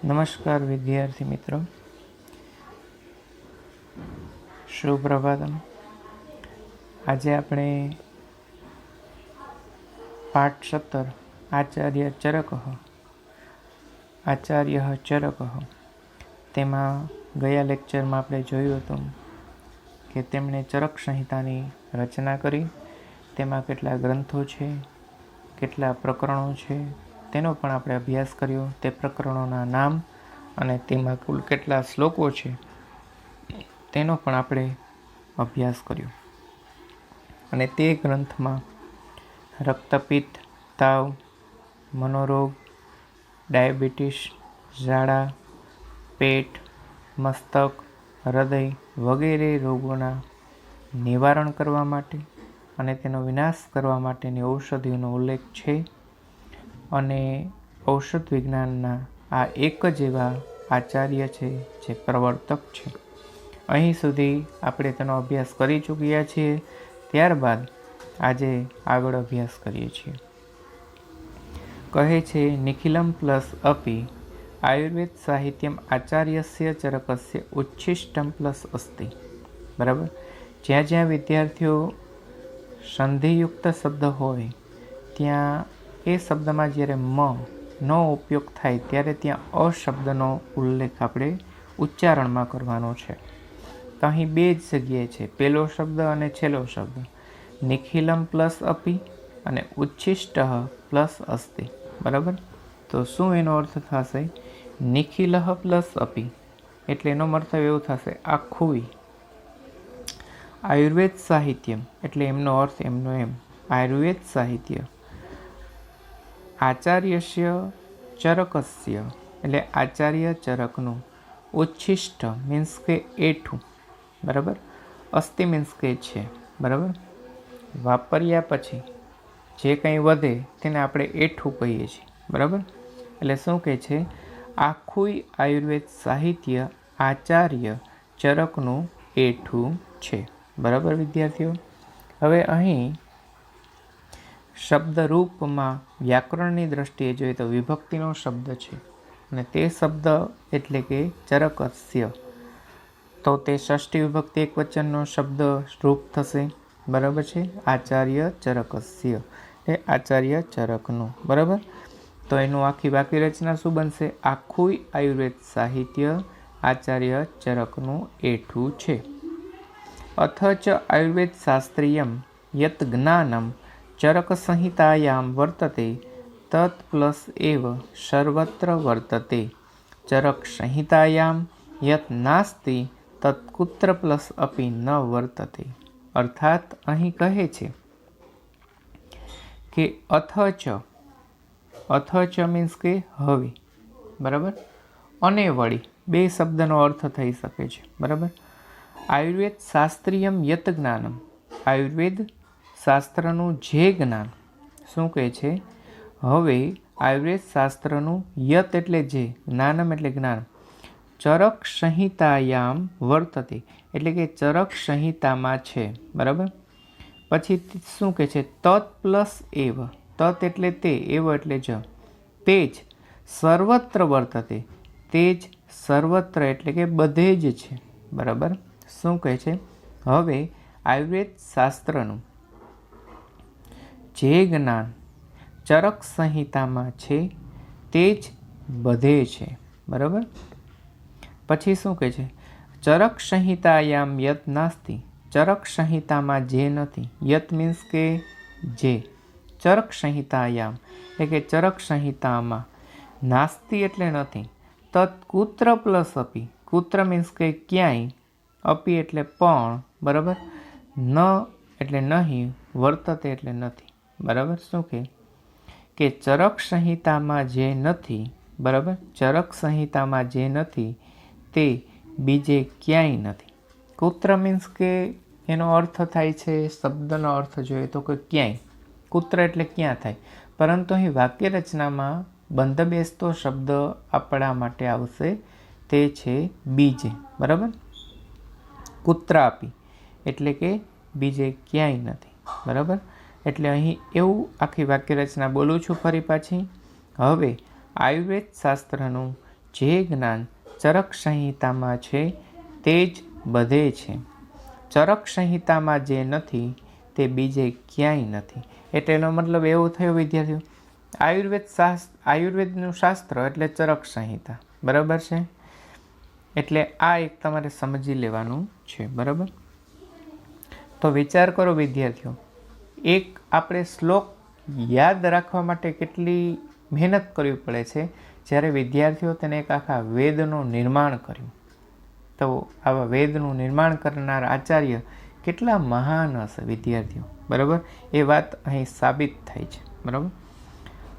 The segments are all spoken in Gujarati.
નમસ્કાર વિદ્યાર્થી મિત્રો, સુપ્રભાતમ। આજે આપણે પાઠ 17 આચાર્ય ચરક તેમાં ગયા લેક્ચરમાં આપણે જોયું હતું કે તેમણે ચરક સંહિતાની રચના કરી, તેમાં કેટલા ગ્રંથો છે, કેટલા પ્રકરણો છે તેનો પણ આપણે અભ્યાસ કર્યો। તે પ્રકરણોના નામ અને તેમાં કુલ કેટલા શ્લોકો છે તેનો પણ આપણે અભ્યાસ કર્યો। અને તે ગ્રંથમાં રક્તપિત્ત, તાવ, મનોરોગ, ડાયાબિટીસ, ઝાડા, પેટ, મસ્તક, હૃદય વગેરે રોગોના નિવારણ કરવા માટે અને તેનો વિનાશ કરવા માટેની ઔષધિઓનો ઉલ્લેખ છે। અને ઔષધ વિજ્ઞાનના આ એક જ એવા આચાર્ય છે જે પ્રવર્તક છે। અહીં સુધી આપણે તેનો અભ્યાસ કરી ચૂક્યા છીએ। ત્યારબાદ આજે આગળ અભ્યાસ કરીએ છીએ। કહે છે નિખિલમ પ્લસ અપી આયુર્વેદ સાહિત્યમ આચાર્યસ્ય ચરકસ્ય ઉચ્છિષ્ટમ પ્લસ અસ્તિ। બરાબર, જ્યાં જ્યાં વિદ્યાર્થીઓ સંધિયુક્ત શબ્દ હોય ત્યાં એ શબ્દમાં જ્યારે નો ઉપયોગ થાય ત્યારે ત્યાં અ શબ્દનો ઉલ્લેખ આપણે ઉચ્ચારણમાં કરવાનો છે। તો અહીં બે જ જગ્યાએ છે, પહેલો શબ્દ અને છેલ્લો શબ્દ, નિખિલમ પ્લસ અપી અને ઉચ્છિષ્ટ પ્લસ અસ્તિ। બરાબર, તો શું એનો અર્થ થશે? નિખિલ પ્લસ અપી એટલે એનો મતલબ એવો થશે આખું। આયુર્વેદ સાહિત્યમ એટલે એમનો અર્થ એમનો એમ, આયુર્વેદ સાહિત્ય આચાર્યસ્ય ચરકસ્ય એટલે આચાર્ય ચરકનું, ઉચ્છિષ્ટ મીન્સ કે એઠું, બરાબર, અસ્થિ મીન્સ કે છે, બરાબર, વાપર્યા પછી જે કંઈ વધે તેને આપણે એઠું કહીએ છીએ, બરાબર। એટલે શું કહે છે? આખું આયુર્વેદ સાહિત્ય આચાર્ય ચરકનું એઠું છે, બરાબર વિદ્યાર્થીઓ। હવે અહીં શબ્દ રૂપમાં વ્યાકરણની દ્રષ્ટિએ જોઈએ તો વિભક્તિનો શબ્દ છે અને તે શબ્દ એટલે કે ચરકસ્ય, તો તે ષષ્ઠી વિભક્તિ એક વચનનો શબ્દ રૂપ થશે, બરાબર છે, આચાર્ય ચરકસ્ય એ આચાર્ય ચરકનું, બરાબર। તો એનું આખી વાક્ય રચના શું બનશે? આખું આયુર્વેદ સાહિત્ય આચાર્ય ચરકનું એઠું છે। અથચ આયુર્વેદ શાસ્ત્રીયમ યત જ્ઞાનમ ચરક સંહિતાયામ વર્તતે તત પ્લસ એવ સર્વત્ર વર્તતે, ચરક સંહિતાયામ યત નાસ્તિ તત કુત્ર પ્લસ અપી ન વર્તતે। અર્થાત અહીં કહે છે કે અથચ મીન્સ કે હવે, બરાબર, અને વળી બે શબ્દનો અર્થ થઈ શકે છે, બરાબર। આયુર્વેદ શાસ્ત્રીયમ યત જ્ઞાનમ, આયુર્વેદ શાસ્ત્રનું જે જ્ઞાન, શું કહે છે? હવે આયુર્વેદ શાસ્ત્રનું યત એટલે જે, જ્ઞાનમ એટલે જ્ઞાન, ચરક સંહિતાયામ વર્તતે એટલે કે ચરક સંહિતામાં છે, બરાબર। પછી શું કહે છે? તત પ્લસ એવ, તત એટલે તે, એવ એટલે જ, તે જ સર્વત્ર વર્તતે, તે જ સર્વત્ર એટલે કે બધે જ છે, બરાબર। શું કહે છે? હવે આયુર્વેદ શાસ્ત્રનું જે જ્ઞાન ચરક સંહિતામાં છે તે જ બધે છે, બરાબર। પછી શું કહે છે? ચરક સંહિતાયામ યત નાસ્તિ, ચરક સંહિતામાં જે નથી, યત મીન્સ કે જે, ચરક સંહિતાયામ એટલે કે ચરક સંહિતામાં, નાસ્તિ એટલે નથી, તત કુત્ર પ્લસ અપી, કુત્ર મીન્સ કે ક્યાંય, અપી એટલે પણ, બરાબર, ન એટલે નહીં, વર્તતે એટલે નથી, બરાબર। શું કે ચરક સંહિતામાં જે નથી, બરાબર, ચરક સંહિતામાં જે નથી તે બીજે ક્યાંય નથી। કુત્ર મીન્સ કે એનો અર્થ થાય છે, શબ્દનો અર્થ જોઈએ તો કે ક્યાંય, કુત્ર એટલે ક્યાં થાય, પરંતુ અહીં વાક્ય રચનામાં બંધ બેસતો શબ્દ આપણા માટે આવશે, તે છે બીજે, બરાબર, કુત્રાપી એટલે કે બીજે ક્યાંય નથી, બરાબર। એટલે અહીં એવું આખી વાક્ય રચના બોલું છું ફરી પાછી। હવે આયુર્વેદ શાસ્ત્રનું જે જ્ઞાન ચરક સંહિતામાં છે તે જ બધે છે. ચરક સંહિતામાં જે નથી તે બીજે ક્યાંય નથી. એટલે એનો મતલબ એવો થયો વિદ્યાર્થીઓ, આયુર્વેદનું શાસ્ત્ર એટલે ચરક સંહિતા, બરાબર છે. એટલે આ એક તમારે સમજી લેવાનું છે, બરાબર. તો વિચાર કરો વિદ્યાર્થીઓ, એક આપણે શ્લોક યાદ રાખવા માટે કેટલી મહેનત કરવી પડે છે, જ્યારે વિદ્યાર્થીઓ તેને એક આખા વેદનું નિર્માણ કર્યું. તો આવા વેદનું નિર્માણ કરનાર આચાર્ય કેટલા મહાન હશે વિદ્યાર્થીઓ, બરાબર. એ વાત અહીં સાબિત થાય છે, બરાબર.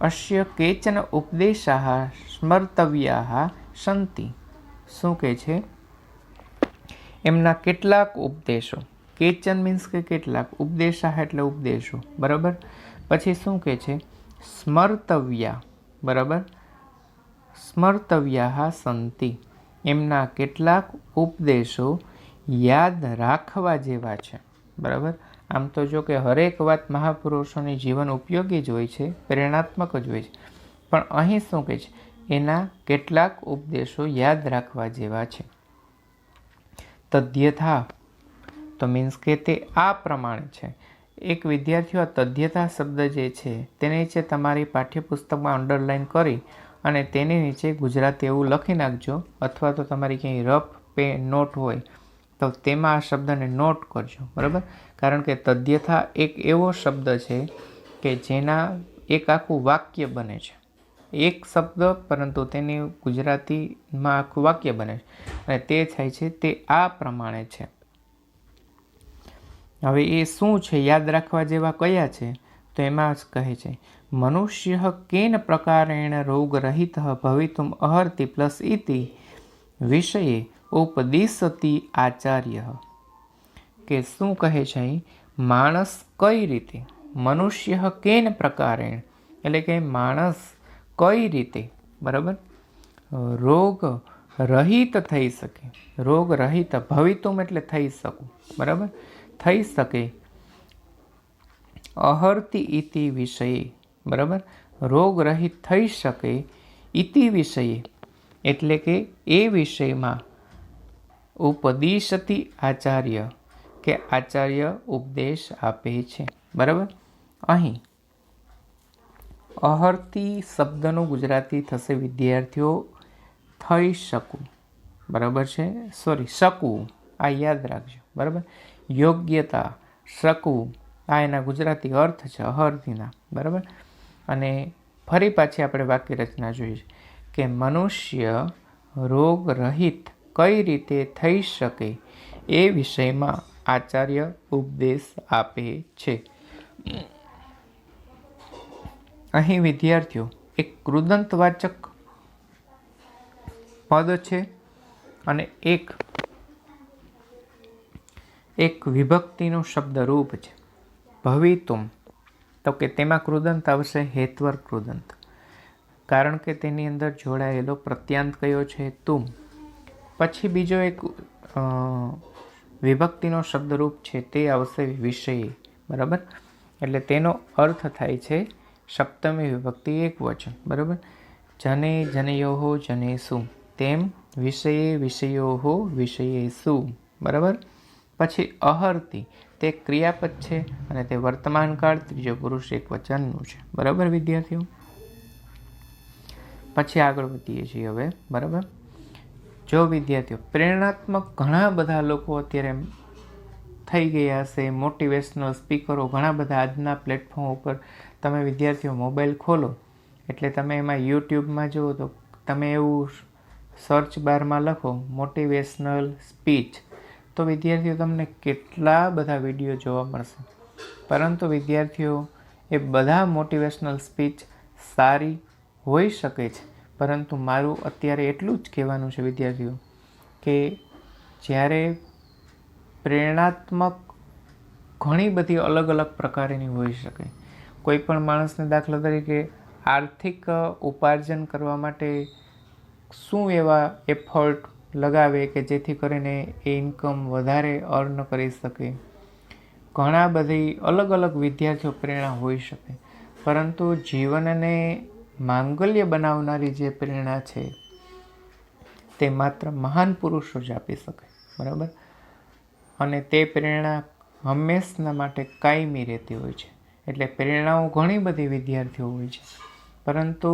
અશ્ય કેચન ઉપદેશાહ સ્મર્તવ્યાહ સંતિ. શું કહે છે? એમના કેટલાક ઉપદેશો, કેચન મીન્સ કે કેટલાક, ઉપદેશાહ એટલે ઉપદેશો, બરાબર. પછી શું કહે છે? સ્મર્તવ્યા, બરાબર. સ્મર્તવ્યાહ સંતિ. એમના કેટલાક ઉપદેશો યાદ રાખવા જેવા છે, બરાબર. આમ તો જો કે હરેક વાત મહાપુરુષોની જીવન ઉપયોગી જ હોય છે, પ્રેરણાત્મક જ હોય છે, પણ અહીં શું કહે છે? એના કેટલાક ઉપદેશો યાદ રાખવા જેવા છે. તદ્યથા, તો મીન્સ કે તે આ પ્રમાણે છે. એક વિદ્યાર્થીઓ તદ્યથા શબ્દ જે છે તેને નીચે તમારી પાઠ્યપુસ્તકમાં અંડરલાઈન કરી અને તેની નીચે ગુજરાતી એવું લખી નાખજો, અથવા તો તમારી ક્યાંય રફ નોટ હોય તો તેમાં આ શબ્દને નોટ કરજો, બરાબર. કારણ કે તદ્યથા એક એવો શબ્દ છે કે જેના એક આખું વાક્ય બને છે, એક શબ્દ પરંતુ તેની ગુજરાતીમાં આખું વાક્ય બને છે, અને તે થાય છે તે આ પ્રમાણે છે. હવે એ શું છે, યાદ રાખવા જેવા કયા છે? તો એમાં જ કહે છે, મનુષ્ય કેન પ્રકારેણ રોગરહિત ભવિતુમ અહર્તિ પ્લસ ઇતિ વિષયે ઉપદિશતિ આચાર્ય. કે શું કહે છે? માણસ કઈ રીતે, મનુષ્ય કેન પ્રકારેણ એટલે કે માણસ કઈ રીતે, બરાબર, રોગ રહિત થઈ શકે. રોગ રહિત, ભવિતુમ એટલે થઈ શકું, બરાબર, થઈ શકે. અહર્તિ ઇતિ વિષયે, બરાબર, રોગ રહિત થઈ શકે. ઇતિ વિષયે એટલે કે એ વિષયમાં. ઉપદિશતિ આચાર્ય કે આચાર્ય ઉપદેશ આપે છે, બરાબર. અહીં અહર્તિ શબ્દનું ગુજરાતી થશે વિદ્યાર્થીઓ થઈ શકું, બરાબર છે. શકું, આ યાદ રાખજો, બરાબર. યોગ્યતા, શકું, આ એના ગુજરાતી અર્થ છે અહર્તિના, બરાબર. અને ફરી પાછી આપણે વાક્ય રચના જોઈએ કે મનુષ્ય રોગ રહિત કઈ રીતે થઈ શકે એ વિષયમાં આચાર્ય ઉપદેશ આપે છે. અહીં વિદ્યાર્થીઓ એક કૃદંતવાચક પદ છે અને એક વિભક્તિનું શબ્દરૂપ છે, ભવિતુમ. તો કે તેમાં કૃદંત આવશે હેત્વર કૃદંત, કારણ કે તેની અંદર જોડાયેલો પ્રત્યાંત કયો છે? તુમ. પછી બીજો એક વિભક્તિનો શબ્દરૂપ છે તે આવશે વિષયે, બરાબર. એટલે તેનો અર્થ થાય છે સપ્તમી વિભક્તિ એક વચન, બરાબર. જને જનયોહો જનેસુ, તેમ વિષયે વિષયોહો વિષયેસુ, બરાબર. પછી અહર્તિ, તે ક્રિયાપદ છે અને તે વર્તમાનકાળ ત્રીજો પુરુષ એક વચનનું છે, બરાબર વિદ્યાર્થીઓ. પછી આગળ વધીએ છીએ હવે, બરાબર. જો વિદ્યાર્થીઓ પ્રેરણાત્મક ઘણા બધા લોકો અત્યારે થઈ ગયા હશે, મોટિવેશનલ સ્પીકરો ઘણા બધા આજના પ્લેટફોર્મ ઉપર. તમે વિદ્યાર્થીઓ મોબાઈલ ખોલો એટલે તમે એમાં યુટ્યુબમાં જુઓ તો તમે એવું સર્ચ બારમાં લખો મોટિવેશનલ સ્પીચ, તો વિદ્યાર્થીઓ તમને કેટલા બધા વિડીયો જોવા મળશે. પરંતુ વિદ્યાર્થીઓ એ બધા મોટિવેશનલ સ્પીચ સારી હોઈ શકે છે, પરંતુ મારું અત્યારે એટલું જ કહેવાનું છે વિદ્યાર્થીઓ કે જ્યારે પ્રેરણાત્મક ઘણી બધી અલગ અલગ પ્રકારની હોઈ શકે. કોઈ પણ માણસને દાખલા તરીકે આર્થિક ઉપાર્જન કરવા માટે શું એવા એફર્ટ લગાવે કે જેથી કરીને એ ઇન્કમ વધારે અર્ન કરી શકે. ઘણા બધી અલગ અલગ વિદ્યાર્થીઓ પ્રેરણા હોઈ શકે, પરંતુ જીવનને માંગલ્ય બનાવનારી જે પ્રેરણા છે તે માત્ર મહાન પુરુષો જ આપી શકે, બરાબર. અને તે પ્રેરણા હંમેશના માટે કાયમી રહેતી હોય છે. એટલે પ્રેરણાઓ ઘણી બધી વિદ્યાર્થીઓ હોય છે, પરંતુ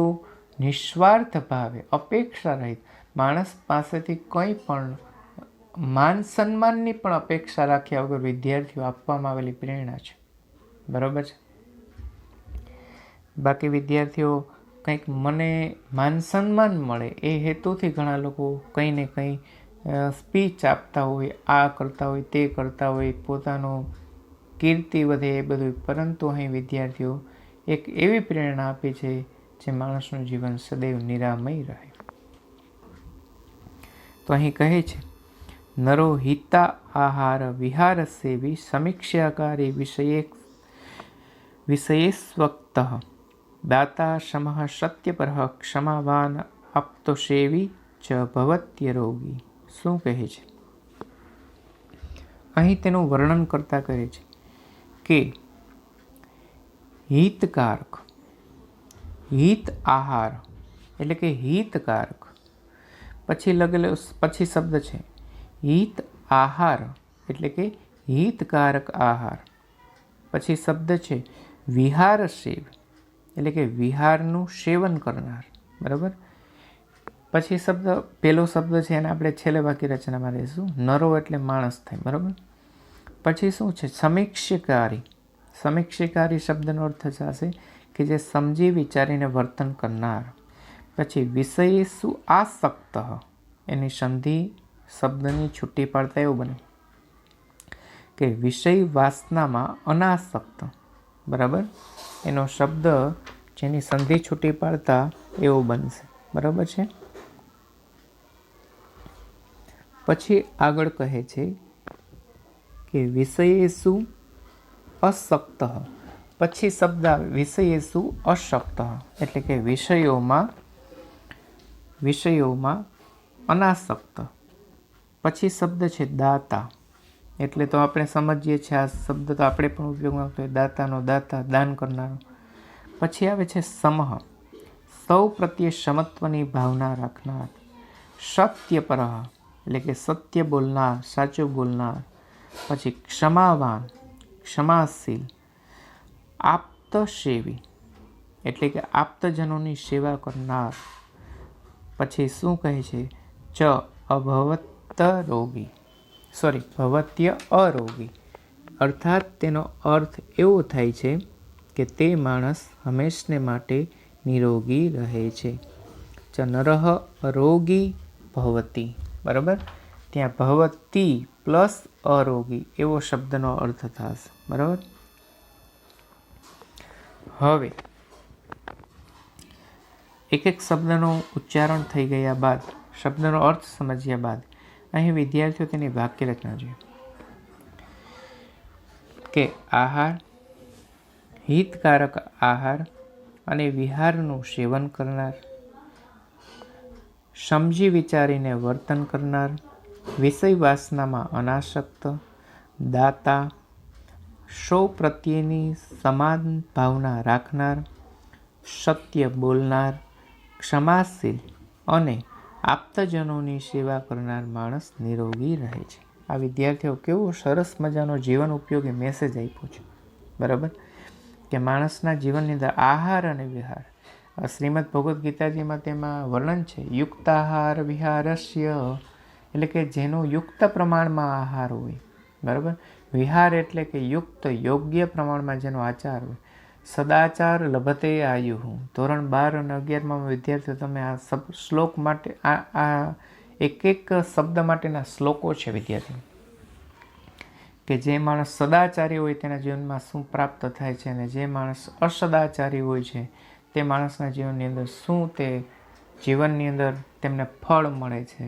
નિસ્વાર્થ ભાવે અપેક્ષા રહિત માણસ પાસેથી કંઈ પણ માન સન્માનની પણ અપેક્ષા રાખ્યા વગર વિદ્યાર્થીઓ આપવામાં આવેલી પ્રેરણા છે, બરાબર છે. બાકી વિદ્યાર્થીઓ કંઈક મને માન સન્માન મળે એ હેતુથી ઘણા લોકો કંઈ ને કંઈ સ્પીચ આપતા હોય, આ કરતા હોય, તે કરતા હોય, પોતાનો કીર્તિ વધે એ બધું. પરંતુ અહીં વિદ્યાર્થીઓ એક એવી પ્રેરણા આપી છે જે માણસનું જીવન સદૈવ નિરામય રહે. તો અહીં કહે છે, નરો હિતા આહાર વિહાર સેવી સમીક્ષાકારી વિષયેસ્વક્ત દાતા સમઃ સત્યપરઃ ક્ષમાવાન આપ્તોસેવી ચ ભવત્યરોગી. શું કહે છે? અહીં તેનું વર્ણન કરતા કહે છે કે હિતકારક, હિત આહાર એટલે કે હિતકારક, પછી શબ્દ છે હિત આહાર એટલે કે હિતકારક આહાર. પછી શબ્દ છે વિહાર સેવ એટલે કે વિહારનું સેવન કરનાર, બરાબર. પછી પહેલો શબ્દ છે એને આપણે છેલ્લે વાક્ય રચનામાં લઈશું. નરો એટલે માણસ થાય, બરાબર. પછી શું છે? સમીક્ષાકારી. સમીક્ષાકારી શબ્દનો અર્થ થશે કે જે સમજી વિચારીને વર્તન કરનાર. પછી વિષયેષુ આસક્ત, એની સંધિ શબ્દની છૂટી પાડતા એવું બને કે વિષય વાસનામાં અનાસક્ત, બરાબર. એનો શબ્દ જેની સંધિ છૂટી પાડતા એવું બનશે, બરાબર છે. પછી આગળ કહે છે કે વિષયેષુ અશક્ત. પછી શબ્દ વિષયેષુ અશક્ત એટલે કે વિષયોમાં અનાસક્ત. પછી શબ્દ છે દાતા, એટલે તો આપણે સમજીએ છીએ આ શબ્દ તો આપણે પણ ઉપયોગમાં આવતો હોય, દાતાનો દાતા, દાન કરનારો. પછી આવે છે સમઃ, સૌ પ્રત્યે સમત્વની ભાવના રાખનાર. સત્યપરઃ એટલે કે સત્ય બોલનાર, સાચું બોલનાર. પછી ક્ષમાવાન, ક્ષમાશીલ. આપ્તસેવી એટલે કે આપ્તજનોની સેવા કરનાર. પછી શું કહે છે? ચ ભવત્ય અરોગી. અર્થાત તેનો અર્થ એવો થાય છે કે તે માણસ હંમેશને માટે નિરોગી રહે છે. ચ નરઃ અરોગી ભવતી, બરાબર. ત્યાં ભવતી પ્લસ અરોગી એવો શબ્દનો અર્થ થશે, બરાબર. હવે એક એક શબ્દનું ઉચ્ચારણ થઈ ગયા બાદ, શબ્દનો અર્થ સમજ્યા બાદ અહીં વિદ્યાર્થીઓ તેની વાક્ય રચના જોઈએ કે આહાર, હિતકારક આહાર અને વિહારનું સેવન કરનાર, સમજી વિચારીને વર્તન કરનાર, વિષય વાસનામાં અનાસક્ત, દાતા, સૌ પ્રત્યેની સમાન ભાવના રાખનાર, સત્ય બોલનાર, ક્ષમાશીલ અને આપ્તજનોની સેવા કરનાર માણસ નિરોગી રહે છે. આ વિદ્યાર્થીઓ કેવો સરસ મજાનો જીવન ઉપયોગી મેસેજ આપ્યો છે, બરાબર. કે માણસના જીવનની અંદર આહાર અને વિહાર, શ્રીમદ ભગવદ્ ગીતાજીમાં તેમાં વર્ણન છે યુક્તાહાર વિહારસ્ય એટલે કે જેનો યુક્ત પ્રમાણમાં આહાર હોય, બરાબર. વિહાર એટલે કે યુક્ત યોગ્ય પ્રમાણમાં જેનો આચાર હોય. સદાચાર લભતે આયુ. ધોરણ 12 અને 11માં વિદ્યાર્થીઓ તમે આ શ્લોક માટે આ એક શબ્દ માટેના શ્લોકો છે વિદ્યાર્થીઓ, કે જે માણસ સદાચારી હોય તેના જીવનમાં શું પ્રાપ્ત થાય છે અને જે માણસ અસદાચારી હોય છે તે માણસના જીવનની અંદર શું તે જીવનની અંદર તેમને ફળ મળે છે,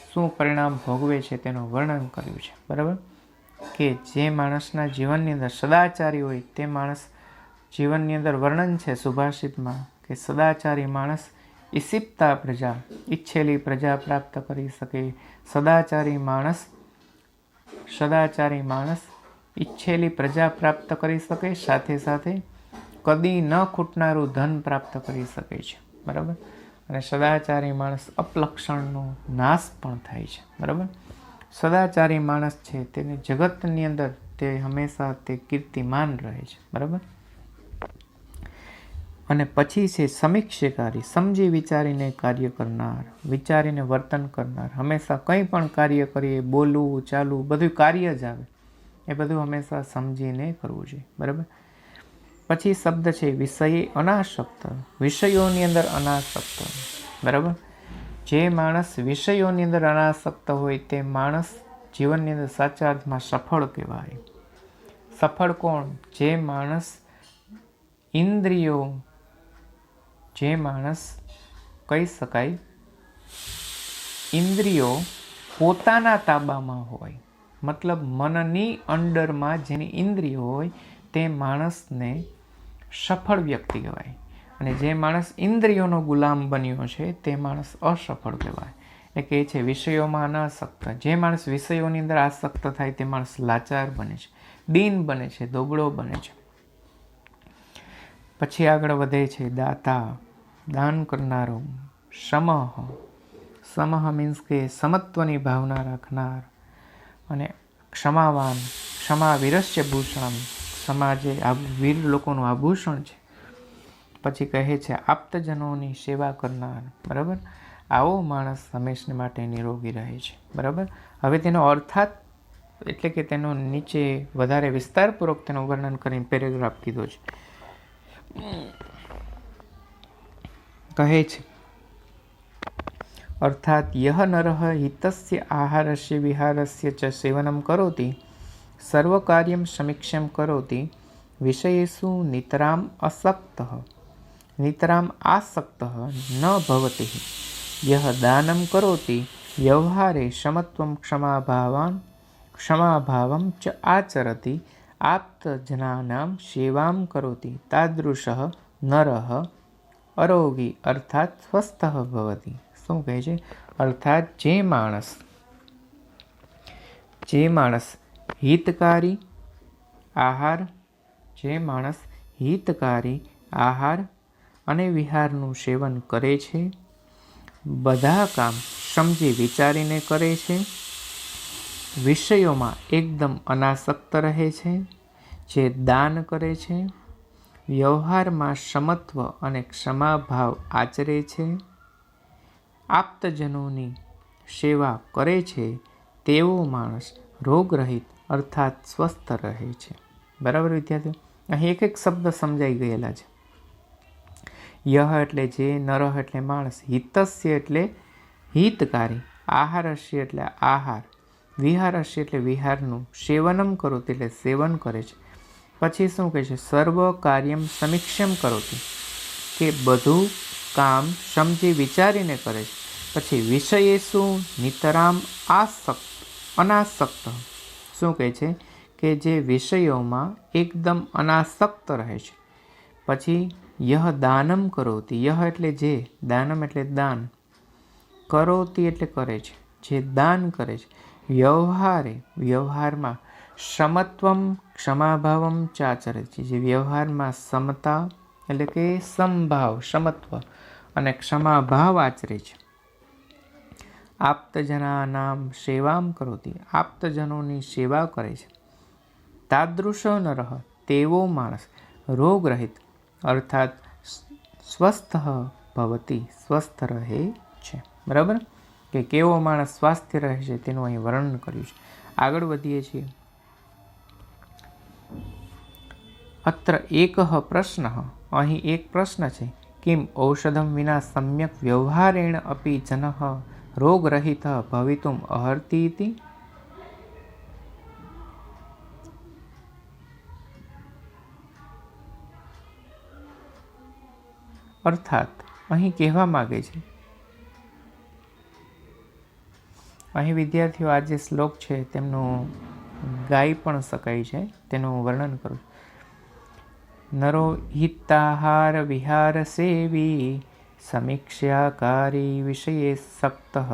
શું પરિણામ ભોગવે છે તેનું વર્ણન કર્યું છે, બરાબર. કે જે માણસના જીવનની અંદર સદાચારી હોય તે માણસ જીવનની અંદર વર્ણન છે સુભાષિતમાં કે સદાચારી માણસ ઈશિપ્તા પ્રજા, ઈચ્છેલી પ્રજા પ્રાપ્ત કરી શકે. સદાચારી માણસ ઈચ્છેલી પ્રજા પ્રાપ્ત કરી શકે, સાથે સાથે કદી ન ખૂટનારું ધન પ્રાપ્ત કરી શકે છે, બરાબર. અને સદાચારી માણસ અપલક્ષણનો નાશ પણ થાય છે. બરાબર. સદાચારી માણસ છે તેને જગતની અંદર તે હંમેશા તે કીર્તિમાન રહે છે. બરાબર. અને પછી છે સમીક્ષાકારી, સમજી વિચારીને કાર્ય કરનાર, વિચારીને વર્તન કરનાર. હંમેશા કંઈ પણ કાર્ય કરીએ, બોલવું ચાલવું બધું કાર્ય જ આવે, એ બધું હંમેશા સમજીને કરવું જોઈએ. બરાબર. પછી શબ્દ છે વિષય અનાસક્ત, વિષયોની અંદર અનાસક્ત. બરાબર. જે માણસ વિષયોની અંદર અનાસક્ત હોય તે માણસ જીવનની અંદર સાચા અર્થમાં સફળ કહેવાય. સફળ કોણ? જે માણસ ઇન્દ્રિયો, જે માણસ કહી શકાય ઇન્દ્રિયો પોતાના તાબામાં હોય, મતલબ મનની અંડરમાં જેની ઇન્દ્રિયો હોય તે માણસને સફળ વ્યક્તિ કહેવાય. અને જે માણસ ઇન્દ્રિયોનો ગુલામ બન્યો છે તે માણસ અસફળ કહેવાય. એટલે કે છે વિષયોમાં અનાસક્ત. જે માણસ વિષયોની અંદર આસક્ત થાય તે માણસ લાચાર બને છે, દીન બને છે, દોબળો બને છે. પછી આગળ વધે છે દાતા, દાન કરનારો. સમહ, સમહ મીન્સ કે સમત્વની ભાવના રાખનાર. અને ક્ષમાવાન, ક્ષમા વીરસ્ય ભૂષણમ, ક્ષમા જે વીર લોકોનું આભૂષણ છે. પછી કહે છે આપ્તજનોની સેવા કરનાર. બરાબર. આવો માણસ હંમેશને માટે નિરોગી રહે છે. બરાબર. હવે તેનો અર્થાત એટલે કે તેનો નીચે વધારે વિસ્તારપૂર્વક તેનું વર્ણન કરીને પેરેગ્રાફ કીધો છે. કહે છે અર્થાત યહ નરઃ હિતસ્ય આહારસ્ય વિહારસ્ય ચ સેવનમ કરોતિ, સર્વકાર્યમ સમીક્ષમ કરોતિ, વિષયેષુ નિતરામ અસક્તઃ, નિતરામ આસક્તઃ ન ભવતિ, યહ દાનમ કરોતિ વ્યવહારે સમત્વમ ક્ષમાભાવમ ચ આચરતિ, આપ્તજનાનામ સેવામ કરોતિ, તાદૃશઃ નરઃ અરોગી અર્થાત સ્વસ્થ ભવતિ. શું કહે છે? અર્થાત જે માણસ હિતકારી આહાર, જે માણસ હિતકારી આહાર અને વિહારનું સેવન કરે છે, બધા કામ સમજી વિચારીને કરે છે, વિષયોમાં એકદમ અનાસક્ત રહે છે, જે દાન કરે છે, વ્યવહારમાં સમત્વ અને ક્ષમાભાવ આચરે છે, આપ્તજનોની સેવા કરે છે, તેવો માણસ રોગરહિત અર્થાત સ્વસ્થ રહે છે. બરાબર વિદ્યાર્થીઓ, અહીં એક એક શબ્દ સમજાઈ ગયેલા છે. યહ એટલે જે, નરહ એટલે માણસ, હિતસ્ય એટલે હિતકારી, આહારસ્ય એટલે આહાર, વિહારસ્ય એટલે વિહારનું, સેવનમ કરોતિ એટલે સેવન કરે છે. પછી શું કહે છે? સર્વ કાર્યમ સમીક્ષમ કરોતિ, કે બધું કામ સમજી વિચારીને કરે છે. પછી વિષયેષુ નિતરામ અનાસક્ત. શું કહે છે? કે જે વિષયોમાં એકદમ અનાસક્ત રહે છે. પછી યહ દાનમ કરોતિ, યહ એટલે જે, દાનમ એટલે દાન, કરોતિ એટલે કરે છે, જે દાન કરે છે. વ્યવહારે, વ્યવહારમાં સમત્વમ ક્ષમાભાવમ ચાચરતિ, જે વ્યવહારમાં સમતા એટલે કે સમભાવ, સમત્વ અને ક્ષમાભાવ આચરે છે. આપ્તજનાનામ સેવામ કરોતિ, આપ્તજનોની સેવા કરે છે. તાદૃશો નરઃ, તેવો માણસ રોગરહિત અર્થાત સ્વસ્થ ભવતિ, સ્વસ્થ રહે છે. બરાબર. કે કેવો માણસ સ્વાસ્થ્ય રહે છે તેનું અહીં વર્ણન કર્યું છે. આગળ વધીએ છીએ. અત્ર એકઃ પ્રશ્નઃ, અહીં એક પ્રશ્ન છે. કિમ ઔષધમ વિના સમ્યક વ્યવહારેણ અપી જનઃ રોગરહિતઃ ભવિતુમ અર્હતિ ઇતિ? અર્થાત અહીં કહેવા માગે છે, અહીં વિદ્યાર્થીઓ આ જે શ્લોક છે તેમનું ગાઈ પણ શકાય છે, તેનું વર્ણન કરું. નરો હિતાહાર વિહાર સેવી, સમીક્ષાકારી વિષયે સક્તઃ,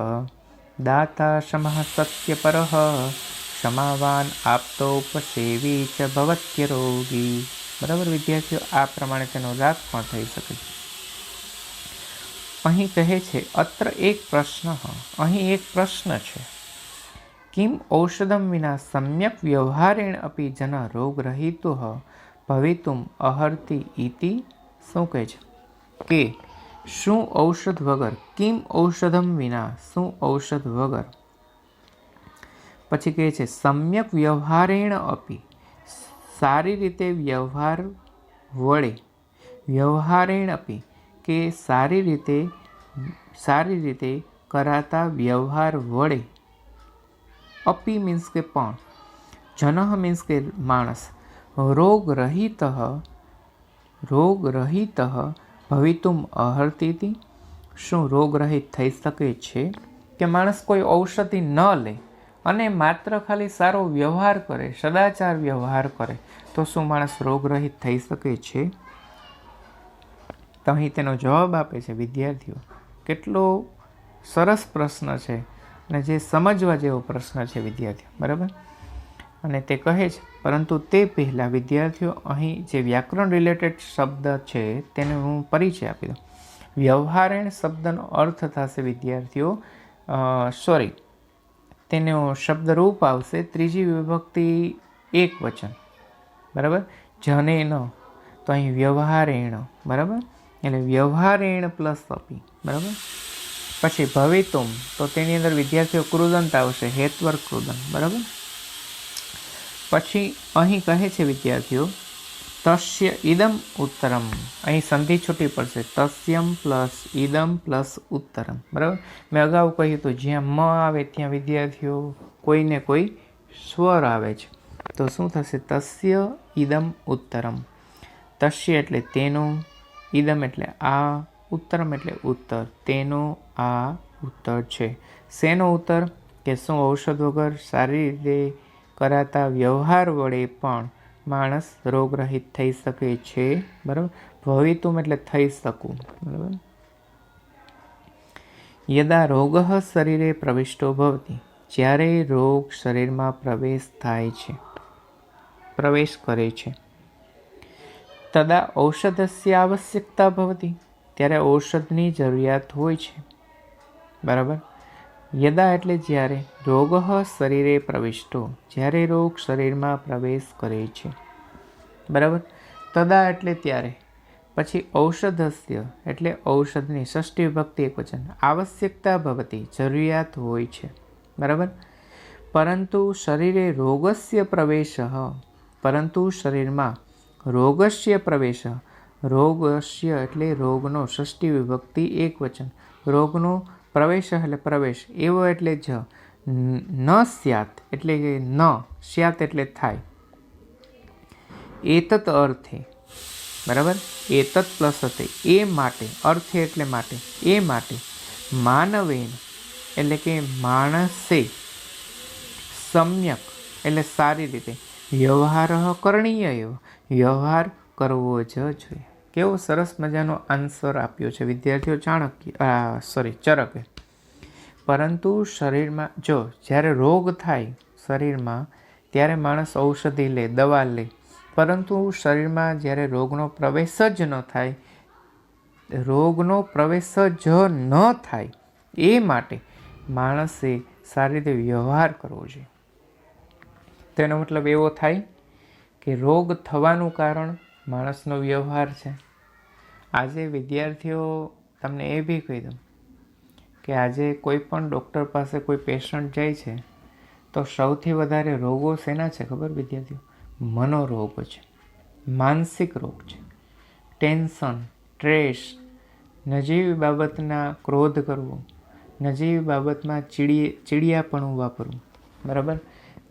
દાતા સમઃ સત્યપરઃ, ક્ષમાવાન આપ્તોપસેવી ચ ભવત્યરોગી. બરાબર વિદ્યાર્થીઓ, આ પ્રમાણે તેનો અર્થ પણ થઈ શકે છે. અહીં કહે છે અત્ર એક પ્રશ્ન, અહીં એક પ્રશ્ન છે. કિમ ઔષધમ વિના સમ્યક વ્યવહારેણ અપી જન રોગરહિતો ભવિતુમ અહર્તિ ઇતિ. શું કહે છે કે શું ઔષધ વગર, કિમ ઔષધમ વિના, શું ઔષધ વગર, પછી કહે છે સમ્યક વ્યવહારેણ અપી, સારી રીતે વ્યવહાર વડે, વ્યવહારેણ અપી કે સારી રીતે કરાતા વ્યવહાર વડે, અપી મીન્સ કે પણ, જનઃ મીન્સ કે માણસ, રોગરહિત ભવિતુમ અહર્તિતિ, શું રોગરહિત થઈ શકે છે? કે માણસ કોઈ ઔષધિ ન લે અને માત્ર ખાલી સારો વ્યવહાર કરે, સદાચાર વ્યવહાર કરે તો શું માણસ રોગરહિત થઈ શકે છે? તો અહીં તેનો જવાબ આપે છે વિદ્યાર્થીઓ. કેટલો સરસ પ્રશ્ન છે અને જે સમજવા જેવો પ્રશ્ન છે વિદ્યાર્થીઓ, બરાબર. અને તે કહે છે, પરંતુ તે પહેલાં વિદ્યાર્થીઓ અહીં જે વ્યાકરણ રિલેટેડ શબ્દ છે તેને હું પરિચય આપી દઉં. વ્યવહારેણ શબ્દનો અર્થ થશે વિદ્યાર્થીઓ, તેનો શબ્દરૂપ આવશે ત્રીજી વિભક્તિ એક વચન, બરાબર, જને ન, તો અહીં વ્યવહારેણ, બરાબર, એટલે વ્યવહારેણ પ્લસ અપી, બરાબર. પછી ભવિતુમ, તો તેની અંદર વિદ્યાર્થીઓ કૃદંત આવશે, હેત્વર કૃદંત, બરાબર. પછી અહીં કહે છે વિદ્યાર્થીઓ તસ્ય ઇદમ ઉત્તરમ, અહીં સંધિ છૂટી પડશે, તસ્યમ પ્લસ ઇદમ પ્લસ ઉત્તરમ, બરાબર. મેં અગાઉ કહ્યું તો જ્યાં મ આવે ત્યાં વિદ્યાર્થીઓ કોઈને કોઈ સ્વર આવે છે, તો શું થશે? તસ્ય ઇદમ ઉત્તરમ. તસ્ય એટલે તેનું, ઇદમ એટલે આ, ઉત્તરમ એટલે ઉત્તર, તેનો આ ઉત્તર છે. શેનો ઉત્તર? કે શું ઔષધ વગર સારી રીતે કરાતા વ્યવહાર વડે પણ માણસ રોગરહિત થઈ શકે છે, બરાબર. ભવિતુમ એટલે થઈ શકું, બરાબર. યદા રોગ શરીરે પ્રવિષ્ટો ભવતિ, જ્યારે રોગ શરીરમાં પ્રવેશ કરે છે, તદા ઔષધસ્ય આવશ્યકતા ભવતિ, ત્યારે ઔષધની જરૂરિયાત હોય છે, બરાબર. યદા એટલે જ્યારે, રોગ શરીરે પ્રવિષ્ટો, જ્યારે રોગ શરીરમાં પ્રવેશ કરે છે, બરાબર. તદા એટલે ત્યારે, પછી ઔષધસ્ય એટલે ઔષધની, ષષ્ઠી વિભક્તિ એકવચન, આવશ્યકતા ભવતિ જરૂરિયાત હોય છે, બરાબર. પરંતુ શરીરે રોગસ્ય પ્રવેશ, પરંતુ શરીરમાં રોગસ્ય પ્રવેશ, રોગસ્ય એટલે રોગનો, ષષ્ઠી વિભક્તિ એકવચન, રોગનો પ્રવેશ એટલે પ્રવેશ, એવો એટલે જ, ન સ્યાત એટલે કે ન, સ્યાત એટલે થાય, એતત અર્થે, બરાબર, એતત પ્લસ અર્થે, એ માટે, અર્થે એટલે માટે, એ માટે, માનવેન એટલે કે માણસે, સમ્યક એટલે સારી રીતે, વ્યવહાર કરણીય એવો, વ્યવહાર કરવો જ જોઈએ. કેવો સરસ મજાનો આન્સર આપ્યો છે વિદ્યાર્થીઓ ચરકે. પરંતુ શરીરમાં જો જ્યારે રોગ થાય શરીરમાં ત્યારે માણસ ઔષધિ લે, દવા લે, પરંતુ શરીરમાં જ્યારે રોગનો પ્રવેશ જ ન થાય, એ માટે માણસે સારી રીતે વ્યવહાર કરવો જોઈએ. તેનો મતલબ એવો થાય કે રોગ થવાનું કારણ માણસનો વ્યવહાર છે. આજે વિદ્યાર્થીઓ તમને એ બી કહી દઉં કે આજે કોઈ પણ ડૉક્ટર પાસે કોઈ પેશન્ટ જાય છે તો સૌથી વધારે રોગો શેના છે ખબર વિદ્યાર્થીઓ? મનોરોગ છે, માનસિક રોગ છે, ટેન્શન, સ્ટ્રેસ, નજીવી બાબતના ક્રોધ કરવો, નજીવી બાબતમાં ચીડિયાપણું વાપરવું, બરાબર.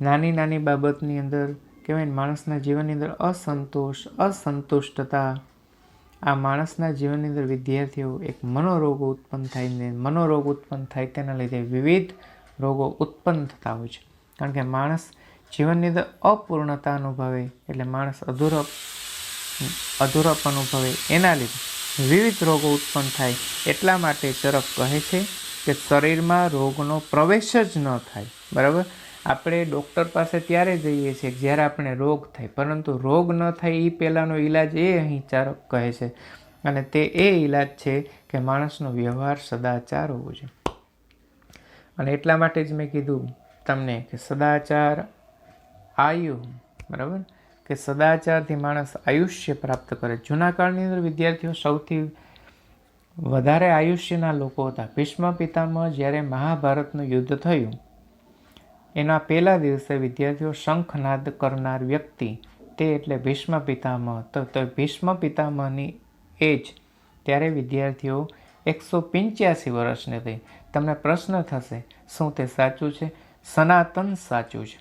નાની નાની બાબતની અંદર કહેવાય ને માણસના જીવનની અંદર અસંતુષ્ટતા, આ માણસના જીવનની અંદર વિદ્યાર્થીઓ એક મનોરોગો ઉત્પન્ન થાય તેના લીધે વિવિધ રોગો ઉત્પન્ન થતા હોય છે. કારણ કે માણસ જીવનની અંદર અપૂર્ણતા અનુભવે, એટલે માણસ અધૂરપ અનુભવે, એના લીધે વિવિધ રોગો ઉત્પન્ન થાય. એટલા માટે ચરક કહે છે કે શરીરમાં રોગનો પ્રવેશ જ ન થાય, બરાબર. આપણે ડૉક્ટર પાસે ત્યારે જઈએ છીએ જ્યારે આપણે રોગ થાય, પરંતુ રોગ ન થાય એ પહેલાંનો ઈલાજ એ અહીં ચારક કહે છે અને તે એ ઈલાજ છે કે માણસનો વ્યવહાર સદાચાર હોવો જોઈએ. અને એટલા માટે જ મેં કીધું તમને કે સદાચાર આયુ, બરાબર, કે સદાચારથી માણસ આયુષ્ય પ્રાપ્ત કરે. જૂના કાળની અંદર વિદ્યાર્થીઓ સૌથી વધારે આયુષ્યના લોકો હતા. ભીષ્મ પિતામહ જ્યારે મહાભારતનું યુદ્ધ થયું એના પહેલા દિવસે વિદ્યાર્થીઓ શંખનાદ કરનાર વ્યક્તિ તે એટલે ભીષ્મ પિતામહ. તો ભીષ્મ પિતામહની એજ ત્યારે વિદ્યાર્થીઓ 185 વર્ષની થઈ. તમને પ્રશ્ન થશે શું તે સાચું છે? સનાતન સાચું છે.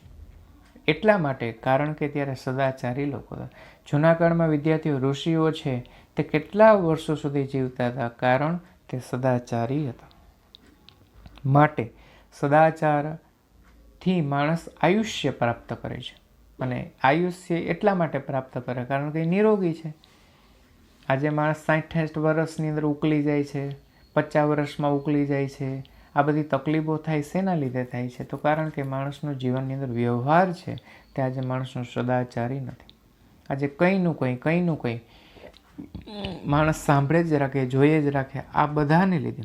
એટલા માટે કારણ કે ત્યારે સદાચારી લોકો હતા. જૂના કાળમાં વિદ્યાર્થીઓ ઋષિઓ છે તે કેટલા વર્ષો સુધી જીવતા હતા? કારણ તે સદાચારી હતા. માટે સદાચારથી માણસ આયુષ્ય પ્રાપ્ત કરે છે. અને આયુષ્ય એટલા માટે પ્રાપ્ત કરે કારણ કે નિરોગી છે. આજે માણસ 60-60 વર્ષની અંદર ઉકલી જાય છે, 50 વર્ષમાં ઉકલી જાય છે. આ બધી તકલીફો થાય શેના લીધે થાય છે? તો કારણ કે માણસનું જીવનની અંદર વ્યવહાર છે તે આજે માણસનો સદાચારી નથી. આજે કંઈનું કંઈ માણસ સાંભળે જ રાખે, જોઈએ જ રાખે. આ બધાને લીધે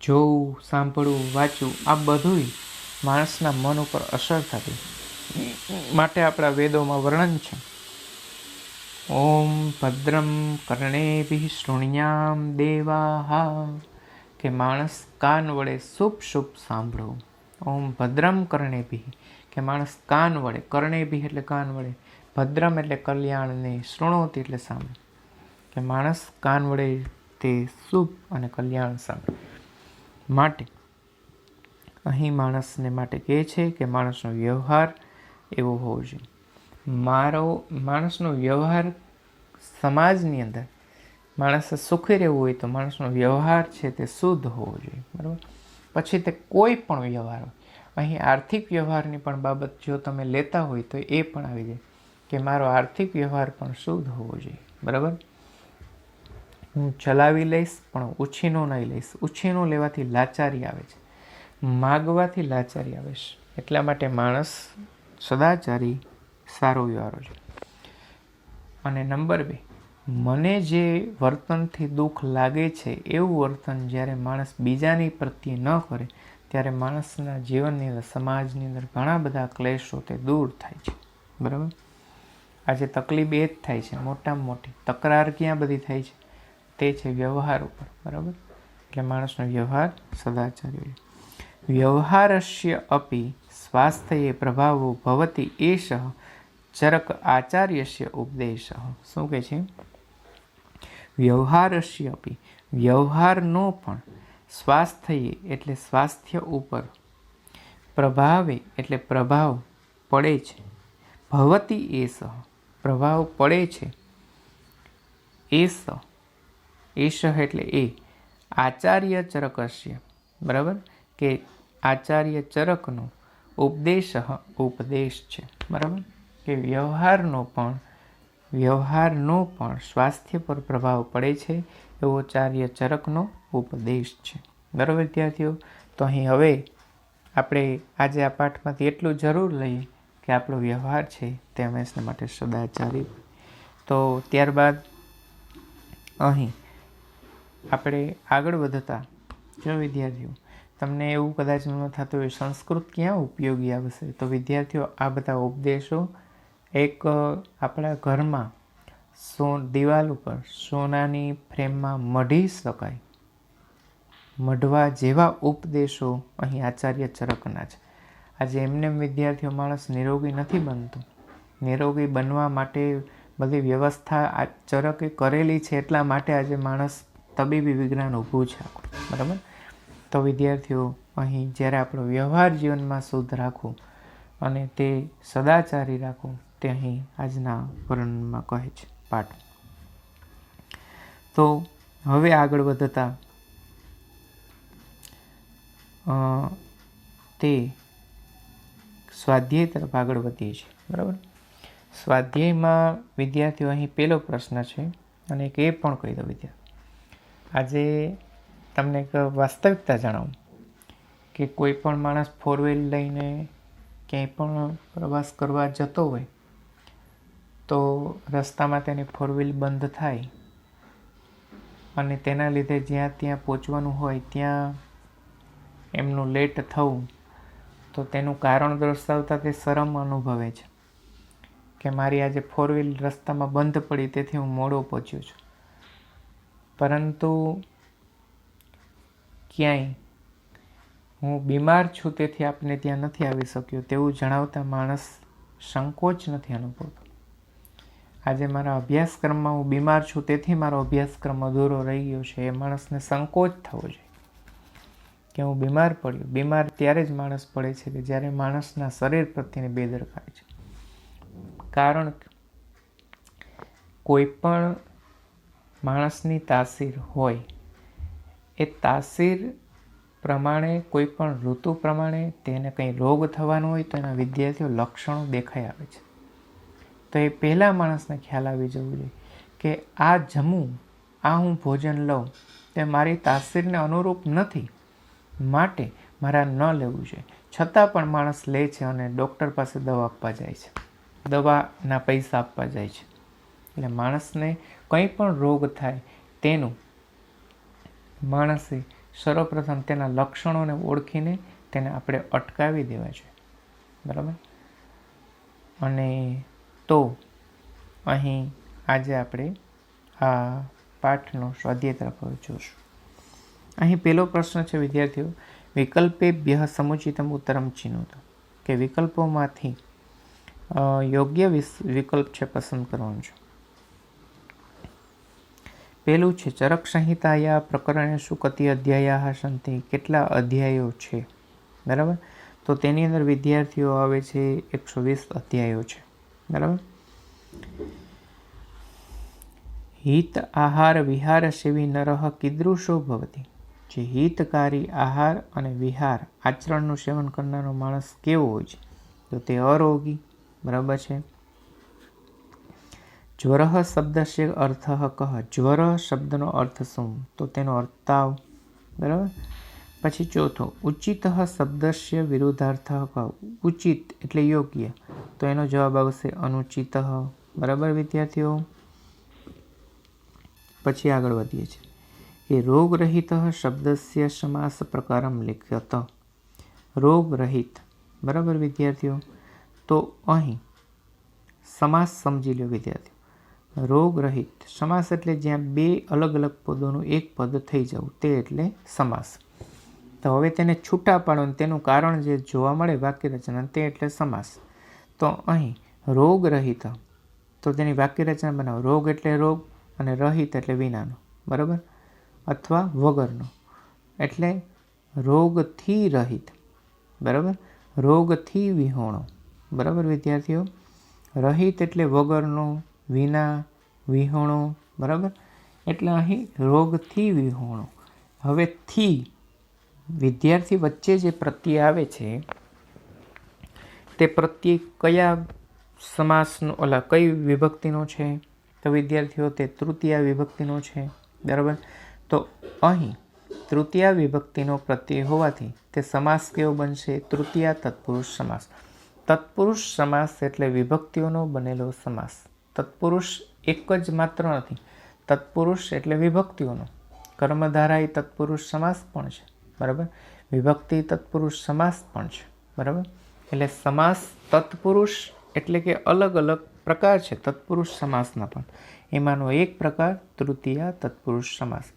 જોવું, સાંભળવું, વાંચવું આ બધુંય માણસના મન ઉપર અસર થતી. માટે આપણા વેદોમાં વર્ણન છે ઓમ ભદ્રમ કર્ણેભિઃ શૃણ્યામ દેવાઃ, કે માણસ કાન વડે શુભ સાંભળવું. ઓમ ભદ્રમ કર્ણેભિઃ, કે માણસ કાન વડે, કર્ણેભિઃ એટલે કાન વડે, ભદ્રમ એટલે કલ્યાણને, શૃણોતિ એટલે સાંભળે, કે માણસ કાન વડે તે શુભ અને કલ્યાણ સાંભળે. માટે અહીં માણસને માટે કહે છે કે માણસનો વ્યવહાર એવો હોવો જોઈએ. માણસનો વ્યવહાર સમાજની અંદર માણસે સુખી રહેવું હોય તો માણસનો વ્યવહાર છે તે શુદ્ધ હોવો જોઈએ, બરાબર. પછી તે કોઈ પણ વ્યવહાર હોય. અહીં આર્થિક વ્યવહારની પણ બાબત જો તમે લેતા હોય તો એ પણ આવી જાય કે મારો આર્થિક વ્યવહાર પણ શુદ્ધ હોવો જોઈએ, બરાબર. હું ચલાવી લઈશ પણ ઉછીનો નહીં લઈશ. ઉછીનો લેવાથી લાચારી આવે છે, માગવાથી લાચારી આવે છે. એટલા માટે માણસ સદાચારી સારો વ્યવહાર છે. અને નંબર 2, મને જે વર્તનથી દુઃખ લાગે છે એવું વર્તન જ્યારે માણસ બીજાની પ્રત્યે ન કરે ત્યારે માણસના જીવનની અંદર, સમાજની અંદર ઘણા બધા ક્લેશો તે દૂર થાય છે, બરાબર. આજે તકલીફ એ જ થાય છે, મોટામાં મોટી તકરાર ક્યાં બધી થાય છે? તે છે વ્યવહાર ઉપર, બરાબર. એટલે માણસનો વ્યવહાર સદાચારી. વ્યવહારસ્ય અપી સ્વાસ્થ્યે પ્રભાવો ભવતિ એષ ચરક આચાર્યસ્ય ઉપદેશ. શું કહે છે? વ્યવહારસ્ય અપી, વ્યવહારનો પણ, સ્વાસ્થ્યે એટલે સ્વાસ્થ્ય ઉપર, પ્રભાવે એટલે પ્રભાવ પડે છે, ભવતિ એષ પ્રભાવ પડે છે, એષ એટલે એ, આચાર્ય ચરકસ્ય, બરાબર, કે આચાર્ય ચરકનો ઉપદેશ છે, બરાબર. કે વ્યવહારનો પણ સ્વાસ્થ્ય પર પ્રભાવ પડે છે એવો આચાર્ય ચરકનો ઉપદેશ છે, બરાબર વિદ્યાર્થીઓ. તો અહીં હવે આપણે આજે આ પાઠમાંથી એટલું જરૂર લઈએ કે આપણો વ્યવહાર છે તે હંમેશા માટે સદાચારી. તો ત્યારબાદ અહીં આપણે આગળ વધતા જો વિદ્યાર્થીઓ તમને એવું કદાચ ન થતું હોય સંસ્કૃત ક્યાં ઉપયોગી આવશે, તો વિદ્યાર્થીઓ આ બધા ઉપદેશો એક આપણા ઘરમાં દિવાલ ઉપર સોનાની ફ્રેમમાં મઢી શકાય, મઢવા જેવા ઉપદેશો અહીં આચાર્ય ચરકના છે. આજે એમને વિદ્યાર્થીઓ માણસ નિરોગી નથી બનતું. નિરોગી બનવા માટે બધી વ્યવસ્થા આ ચરકે કરેલી છે. એટલા માટે આજે માણસ તબીબી વિજ્ઞાન ઊભું છે, બરાબર. તો વિદ્યાર્થીઓ અહીં જ્યારે આપણો વ્યવહાર જીવનમાં શુદ્ધ રાખવું અને તે સદાચારી રાખવું તે અહીં આજના વર્ણનમાં કહે છે પાઠ. તો હવે આગળ વધતા તે સ્વાધ્યાય તરફ આગળ વધીએ છીએ, બરાબર. સ્વાધ્યાયમાં વિદ્યાર્થીઓ અહીં પહેલો પ્રશ્ન છે અને એક એ પણ કહી દો વિદ્યાર્થી, આજે તમને એક વાસ્તવિકતા જણાવું કે કોઈ પણ માણસ 4 વ્હીલ લઈને ક્યાંય પણ પ્રવાસ કરવા જતો હોય તો રસ્તામાં તેની 4 વ્હીલ બંધ થાય અને તેના લીધે જ્યાં ત્યાં પહોંચવાનું હોય ત્યાં એમનું લેટ થવું, તો તેનું કારણ દર્શાવતા તે શરમ અનુભવે છે કે મારી આજે 4 વ્હીલ રસ્તામાં બંધ પડી તેથી હું મોડો પહોંચ્યો છું. પરંતુ ક્યાંય હું બીમાર છું તેથી આપને ત્યાં નથી આવી શક્યો તેવું જણાવતા માણસ સંકોચ નથી અનુભવતો. આજે મારા અભ્યાસક્રમમાં હું બીમાર છું તેથી મારો અભ્યાસક્રમ અધૂરો રહી ગયો છે, એ માણસને સંકોચ થવો જોઈએ કે હું બીમાર પડ્યો. બીમાર ત્યારે જ માણસ પડે છે કે જ્યારે માણસના શરીર પ્રત્યેની બેદરકારી છે. કારણ કે કોઈ પણ માણસની તાસીર હોય એ તાસીર પ્રમાણે, કોઈ પણ ઋતુ પ્રમાણે તેને કંઈ રોગ થવાનો હોય તો એના વિદ્યાર્થીઓ લક્ષણો દેખાઈ આવે છે. તો એ પહેલાં માણસને ખ્યાલ આવી જવું જોઈએ કે આ જમવું, આ હું ભોજન લઉં તે મારી તાસીરને અનુરૂપ નથી, માટે મારા ન લેવું જોઈએ. છતાં પણ માણસ લે છે અને ડૉક્ટર પાસે દવા આપવા જાય છે, દવાના પૈસા આપવા જાય છે. એટલે માણસને કંઈ પણ રોગ થાય તેનું માણસે સર્વપ્રથમ તેના લક્ષણોને ઓળખીને તેને આપણે અટકાવી દેવા જોઈએ. બરાબર. અને તો અહીં આજે આપણે આ પાઠનો સ્વાધ્યાય તરફ જોઈશું. અહીં પહેલો પ્રશ્ન છે વિદ્યાર્થીઓ, વિકલ્પેભ્યઃ સમુચિતમ ઉત્તરમ ચિનોત, કે વિકલ્પોમાંથી યોગ્ય વિકલ્પ છે પસંદ કરવાનો છે. પહેલું છે ચરક સંહિતાયા પ્રકરણેષુ કતિ અધ્યાયાઃ સન્તિ, કેટલા અધ્યાયો છે. બરાબર. તો તેની અંદર વિદ્યાર્થીઓ આવે છે 120 અધ્યાયો છે. બરાબર. હિત આહાર વિહાર સેવી નરઃ કીદૃશો ભવતિ, જે હિતકારી આહાર અને વિહાર આચરણનું સેવન કરનારો માણસ કેવો હોય છે, તો તે અરોગી. બરાબર છે. જ્વરઃ શબ્દસ્ય અર્થ કહ, જ્વર શબ્દનો અર્થ શું, તો તેનો અર્થ તાવ. બરાબર. પછી ચોથો, ઉચિત શબ્દસ્ય વિરુદ્ધાર્થ કહ, ઉચિત એટલે યોગ્ય, તો એનો જવાબ આવશે અનુચિત. બરાબર વિદ્યાર્થીઓ. પછી આગળ વધીએ છીએ કે રોગરહિત શબ્દસ્ય સમાસ પ્રકારમ લિખ્યત, રોગરહિત. બરાબર વિદ્યાર્થીઓ. તો અહીં સમાસ સમજી લો વિદ્યાર્થીઓ. રોગરહિત સમાસ એટલે જ્યાં બે અલગ અલગ પદોનું એક પદ થઈ જવું, તે એટલે સમાસ. તો હવે તેને છૂટા પાડો, તેનું કારણ જે જોવા મળે વાક્ય રચના, તે એટલે સમાસ. તો અહીં રોગરહિત, તો તેની વાક્ય રચના બનાવો. રોગ એટલે રોગ અને રહિત એટલે વિનાનો. બરાબર. અથવા વગરનો, એટલે રોગથી રહિત. બરાબર. રોગથી વિહોણો. બરાબર વિદ્યાર્થીઓ. રહિત એટલે વગરનો, વિના, વિહોણો. બરાબર. એટલે અહીં રોગથી વિહોણો. હવે થી વિદ્યાર્થી વચ્ચે જે પ્રત્યય આવે છે તે પ્રત્યય કયા સમાસનો, કઈ વિભક્તિનો છે, તો વિદ્યાર્થીઓ તે તૃતીયા વિભક્તિનો છે. બરાબર. તો અહીં તૃતીયા વિભક્તિનો પ્રત્યય હોવાથી તે સમાસ કેવો બનશે, તૃતીયા તત્પુરુષ સમાસ. તત્પુરુષ સમાસ એટલે વિભક્તિઓનો બનેલો સમાસ. તત્પુરુષ એક જ માત્ર નથી, તત્પુરુષ એટલે વિભક્તિઓનો. કર્મધારાય તત્પુરુષ સમાસ પણ છે. બરાબર. વિભક્તિ તત્પુરુષ સમાસ પણ છે. બરાબર. એટલે સમાસ તત્પુરુષ એટલે કે અલગ અલગ પ્રકાર છે તત્પુરુષ સમાસના પણ. એમાંનો એક પ્રકાર તૃતીયા તત્પુરુષ સમાસ.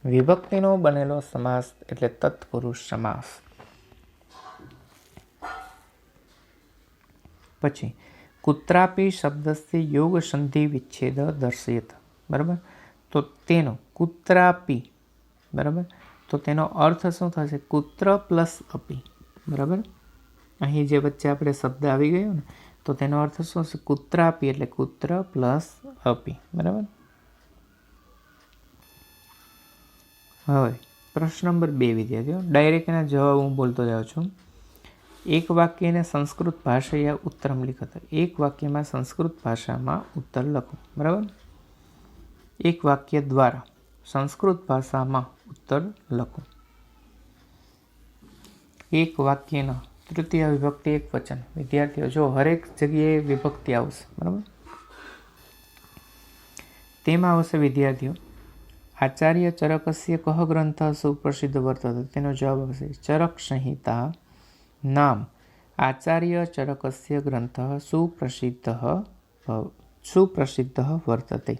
વિભક્તિનો બનેલો સમાસ એટલે તત્પુરુષ સમાસ. પછી કુત્રાપી શબ્દસ્ય યોગ સંધિ વિચ્છેદ દર્શયત. બરાબર. તો તેનો કુત્રાપી, બરાબર, તો તેનો અર્થ શું થશે, કુત્ર પ્લસ અપી. બરાબર. અહીં જે વચ્ચે આપણે શબ્દ આવી ગયો ને, તો તેનો અર્થ શું છે, કુત્રાપી એટલે કુત્ર પ્લસ અપી. બરાબર. હવે પ્રશ્ન નંબર 2 વિદ્યાર્થીઓ, ડાયરેક્ટ એના જવાબ હું બોલતો જાઉં છું. એક વાક્યને સંસ્કૃત ભાષાયા ઉત્તરમ લિખત, એક વાક્યમાં સંસ્કૃત ભાષામાં ઉત્તર લખો. બરાબર. એક વાક્ય દ્વારા સંસ્કૃત ભાષામાં ઉત્તર લખો. એક વાક્યના તૃતીય વિભક્તિ એક વચન. વિદ્યાર્થીઓ જો હરેક જગ્યાએ વિભક્તિ આવશે. બરાબર. તેમાં આવશે વિદ્યાર્થીઓ આચાર્ય ચરકસ્ય કહ ગ્રંથ સુપ્રસિદ્ધ વર્તતે? તેનો જવાબ આવશે ચરક સંહિતા નામ આચાર્ય ચરકસ્ય ગ્રંથ સુપ્રસિદ્ધ વર્તતે.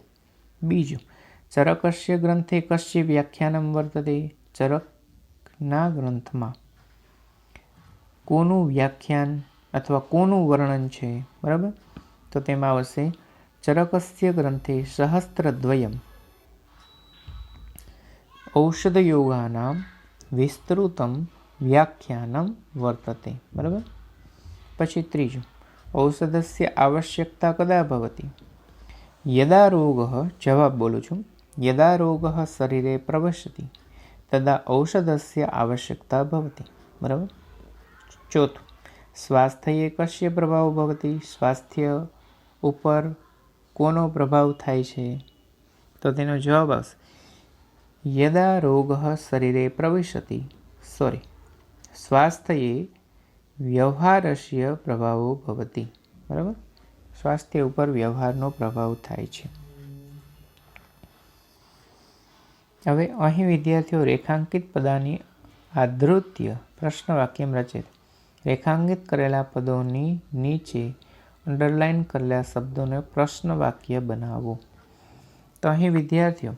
બીજું, ચરકસ્ય ગ્રંથે કસ્ય વ્યાખ્યાનમ વર્તતે? ચરકના ગ્રંથમાં કોનું વ્યાખ્યાન અથવા કોનું વર્ણન છે? બરાબર, તો તેમાં આવશે ચરકસ્ય ગ્રંથે સહસ્ત્રદ્વયમ ઔષધયોગાનામ વિસ્તૃતમ વ્યાખ્યાનમ વર્તતે. બરાબર. પછી ત્રીજું, ઔષધસ્ય આવશ્યકતા કદા ભવતિ? યદા રોગઃ, જવાબ બોલું છું, યદા રોગઃ શરીરે પ્રવેશતિ તદા ઔષધસ્ય આવશ્યકતા ભવતિ. બરાબર. ચોથું, સ્વાસ્થ્યે કસ્ય પ્રભાવ ભવતિ? સ્વાસ્થ્ય ઉપર કોનો પ્રભાવ થાય છે? તો તેનો જવાબ આવશે યદા રોગઃ શરીરે પ્રવિશતિ, સ્વાસ્થ્યે વ્યવહારસ્ય પ્રભાવો ભવતિ. બરાબર, સ્વાસ્થ્ય ઉપર વ્યવહારનો પ્રભાવ થાય છે. હવે અહીં વિદ્યાર્થીઓ રેખાંકિત પદાની આધૃત્ય પ્રશ્ન વાક્યમ રચે. રેખાંકિત કરેલા પદોની નીચે અંડરલાઇન કરેલા શબ્દોને પ્રશ્ન વાક્ય બનાવો. તો અહીં વિદ્યાર્થીઓ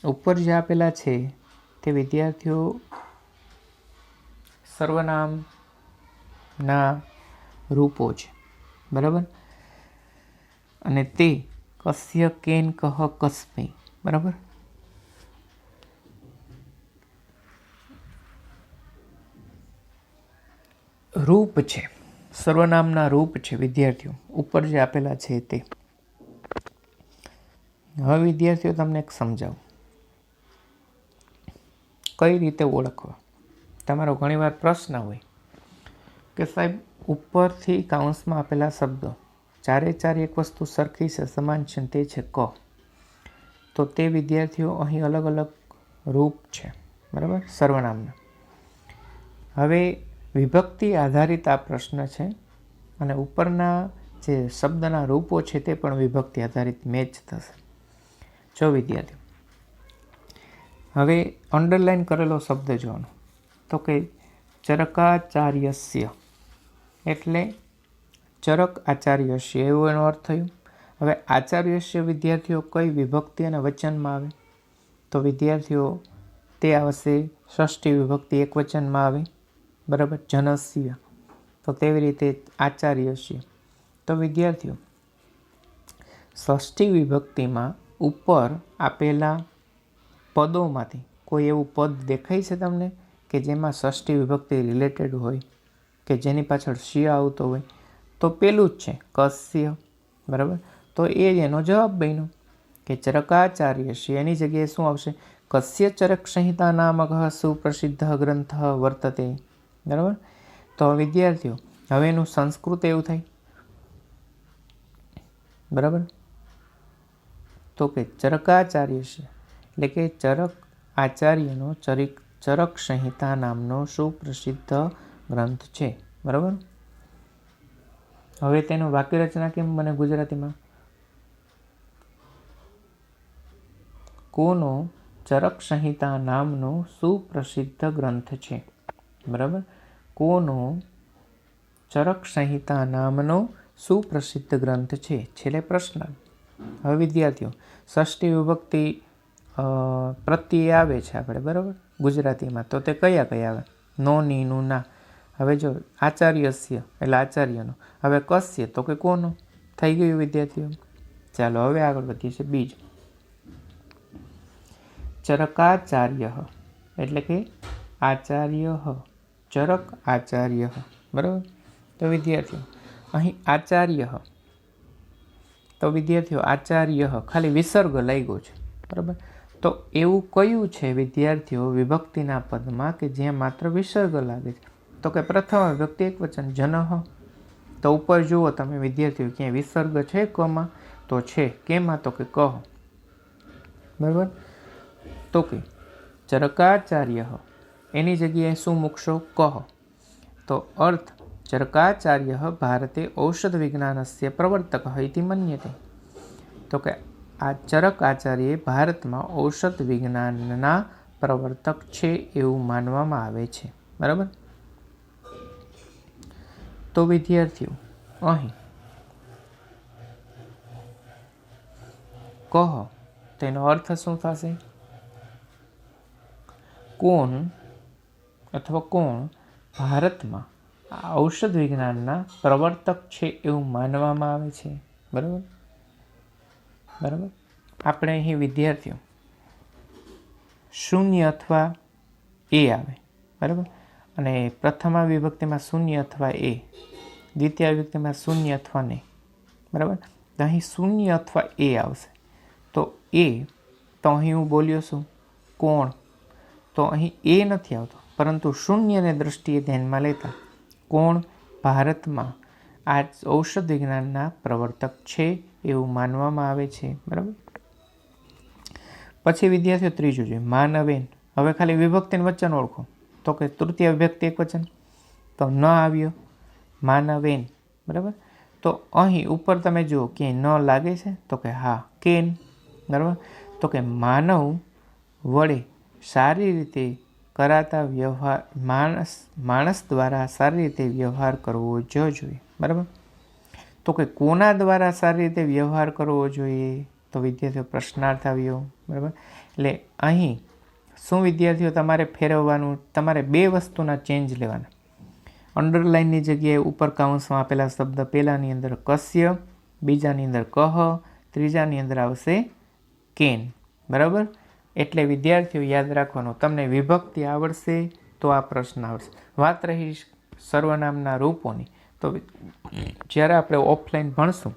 ઉપર જે આપેલા છે તે વિદ્યાર્થીઓ સર્વનામના રૂપો છે. બરાબર, અને તે કસ્ય, કેન, કહ, કસ્મૈ. બરાબર, રૂપ છે, સર્વનામના રૂપ છે વિદ્યાર્થીઓ ઉપર જે આપેલા છે તે. હવે વિદ્યાર્થીઓ તમને એક સમજાવું કઈ રીતે ઓળખવા. તમારો ઘણીવાર પ્રશ્ન હોય કે સાહેબ ઉપરથી કાઉન્સમાં આપેલા શબ્દો ચારે એક વસ્તુ સરખી છે, સમાન છે, તે છે ક. તો તે વિદ્યાર્થીઓ અહીં અલગ અલગ રૂપ છે. બરાબર, સર્વનામના. હવે વિભક્તિ આધારિત આ પ્રશ્ન છે અને ઉપરના જે શબ્દના રૂપો છે તે પણ વિભક્તિ આધારિત મેચ થશે. જો વિદ્યાર્થીઓ હવે અંડરલાઇન કરેલો શબ્દ જોવાનો તો કે ચરકાચાર્યસ્ય એટલે ચરક આચાર્યસ્ય એવો એનો અર્થ થયો. હવે આચાર્યસ્ય વિદ્યાર્થીઓ કઈ વિભક્તિ અને વચનમાં આવે? તો વિદ્યાર્થીઓ તે આવશે ષષ્ઠી વિભક્તિ એક વચનમાં આવે. બરાબર, જનસ્ય. તો તેવી રીતે આચાર્યસ્ય. તો વિદ્યાર્થીઓ ષષ્ઠી વિભક્તિમાં ઉપર આપેલા પદોમાંથી કોઈ એવું પદ દેખાય છે તમને કે જેમાં ષષ્ઠી વિભક્તિ રિલેટેડ હોય, કે જેની પાછળ શિય આવતો હોય? તો પેલું જ છે કસ્ય. બરાબર, તો એ એનો જવાબ બન્યો કે ચરકાચાર્યસ્ય. એની જગ્યાએ શું આવશે? કસ્ય ચરક સંહિતા નામક સુપ્રસિદ્ધ ગ્રંથ વર્તતે. બરાબર, તો વિદ્યાર્થીઓ હવે એનું સંસ્કૃત એવું થાય. બરાબર, તો કે ચરકાચાર્યસ્ય એટલે કે ચરક આચાર્યનો ચરક સંહિતા નામનો સુપ્રસિદ્ધ ગ્રંથ છે. બરાબર, હવે તેનું વાક્ય રચના કેમ બને ગુજરાતીમાં? કોનો ચરક સંહિતા નામનો સુપ્રસિદ્ધ ગ્રંથ છે? બરાબર, કોનો ચરક સંહિતા નામનો સુપ્રસિદ્ધ ગ્રંથ છે. છેલ્લે પ્રશ્ન. હવે વિદ્યાર્થીઓ ષષ્ઠી વિભક્તિ પ્રત્યય આવે છે આપણે, બરાબર, ગુજરાતીમાં. તો તે કયા આવે? નો, ની, નું, ના. હવે જો આચાર્યસ્ય એટલે આચાર્યનો. હવે કસ્ય તો કે કોનો થઈ ગયું વિદ્યાર્થીઓ. ચાલો હવે આગળ વધીએ છીએ. બીજું ચરકાચાર્ય એટલે કે આચાર્ય, ચરક આચાર્ય. બરાબર, તો વિદ્યાર્થીઓ અહીં આચાર્ય, તો વિદ્યાર્થીઓ આચાર્ય ખાલી વિસર્ગ લાગ્યો છે. બરાબર, તો એવું કયું છે વિદ્યાર્થીઓ વિભક્તિના પદમાં કે જ્યાં માત્ર વિસર્ગ લાગે છે? તો કે પ્રથમ વિભક્તિ એક વચન જનઃ. તો ઉપર જુઓ તમે વિદ્યાર્થીઓ ક્યાંય વિસર્ગ છે કમાં? તો છે. કેમાં? તો કે કહ. બરાબર, તો કે ચરકાચાર્ય એની જગ્યાએ શું મૂકશો? કહ. તો અર્થ ચરકાચાર્ય ભારતે ઔષધ વિજ્ઞાનસ્ય પ્રવર્તક ઇતિ મન્યતે. તો કે આ ચરક આચાર્ય ભારતમાં ઔષધ વિજ્ઞાનના પ્રવર્તક છે એવું માનવામાં આવે છે. બરાબર. તો વિદ્યાર્થીઓ અહીં કહો તેનો અર્થ શું થશે? કોણ અથવા કોણ ભારતમાં ઔષધ વિજ્ઞાનના પ્રવર્તક છે એવું માનવામાં આવે છે. બરાબર. આપણે અહીં વિદ્યાર્થીઓ શૂન્ય અથવા એ આવે. બરાબર. અને પ્રથમા વિભક્તિમાં શૂન્ય અથવા એ, દ્વિતીય વિભક્તિમાં શૂન્ય અથવા નહીં. બરાબર. તો અહીં શૂન્ય અથવા એ આવશે. તો એ તો અહીં હું બોલ્યો છું કોણ, તો અહીં એ નથી આવતો, પરંતુ શૂન્યને દ્રષ્ટિએ ધ્યાનમાં લેતા કોણ ભારતમાં આ ઔષધ વિજ્ઞાનના પ્રવર્તક છે એવું માનવામાં આવે છે. બરાબર. પછી વિદ્યાર્થીઓ ત્રીજું છે માનવેન. હવે ખાલી વિભક્તિનું વચન ઓળખો. તો કે તૃતીય વિભક્તિ એક વચન, તો ન આવ્યો માનવેન. બરાબર. તો અહીં ઉપર તમે જુઓ કે ન લાગે છે, તો કે હા કેન. બરાબર. તો કે માનવ વડે સારી રીતે કરાતા વ્યવહાર, માણસ દ્વારા સારી રીતે વ્યવહાર કરવો જોઈએ. બરાબર. તો કે કોના દ્વારા સારી રીતે વ્યવહાર કરવો જોઈએ? તો વિદ્યાર્થીઓ પ્રશ્નાર્થ આવ્યો. બરાબર. એટલે અહીં શું વિદ્યાર્થીઓ તમારે ફેરવવાનું, તમારે બે વસ્તુના ચેન્જ લેવાના. અંડરલાઇનની જગ્યાએ ઉપર કાઉન્સમાં આપેલા શબ્દ પહેલાની અંદર કસ્ય, બીજાની અંદર કહ, ત્રીજાની અંદર આવશે કેન. બરાબર. એટલે વિદ્યાર્થીઓ યાદ રાખવાનું, તમને વિભક્તિ આવડશે તો આ પ્રશ્ન આવશે. વાત રહી સર્વનામના રૂપોની, તો જ્યારે આપણે ઓફલાઈન ભણશું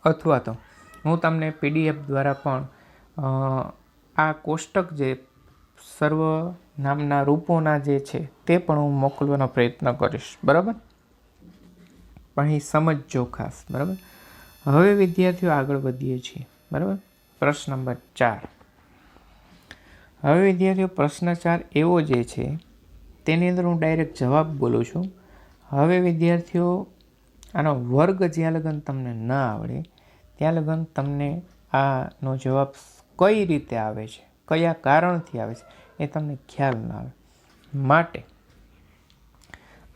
અથવા તો હું તમને PDF દ્વારા પણ આ કોષ્ટક જે સર્વનામના રૂપોના જે છે તે પણ હું મોકલવાનો પ્રયત્ન કરીશ. બરાબર. પણ અહીં સમજજો ખાસ. બરાબર. હવે વિદ્યાર્થીઓ આગળ વધીએ છીએ. બરાબર. પ્રશ્ન નંબર 4. હવે વિદ્યાર્થીઓ પ્રશ્ન 4 એવો જે છે તેની અંદર હું ડાયરેક્ટ જવાબ બોલું છું. હવે વિદ્યાર્થીઓ આનો વર્ગ જ્યાં લગન તમને ન આવડે ત્યાં લગન તમને આનો જવાબ કઈ રીતે આવે છે, કયા કારણથી આવે છે એ તમને ખ્યાલ ન આવે. માટે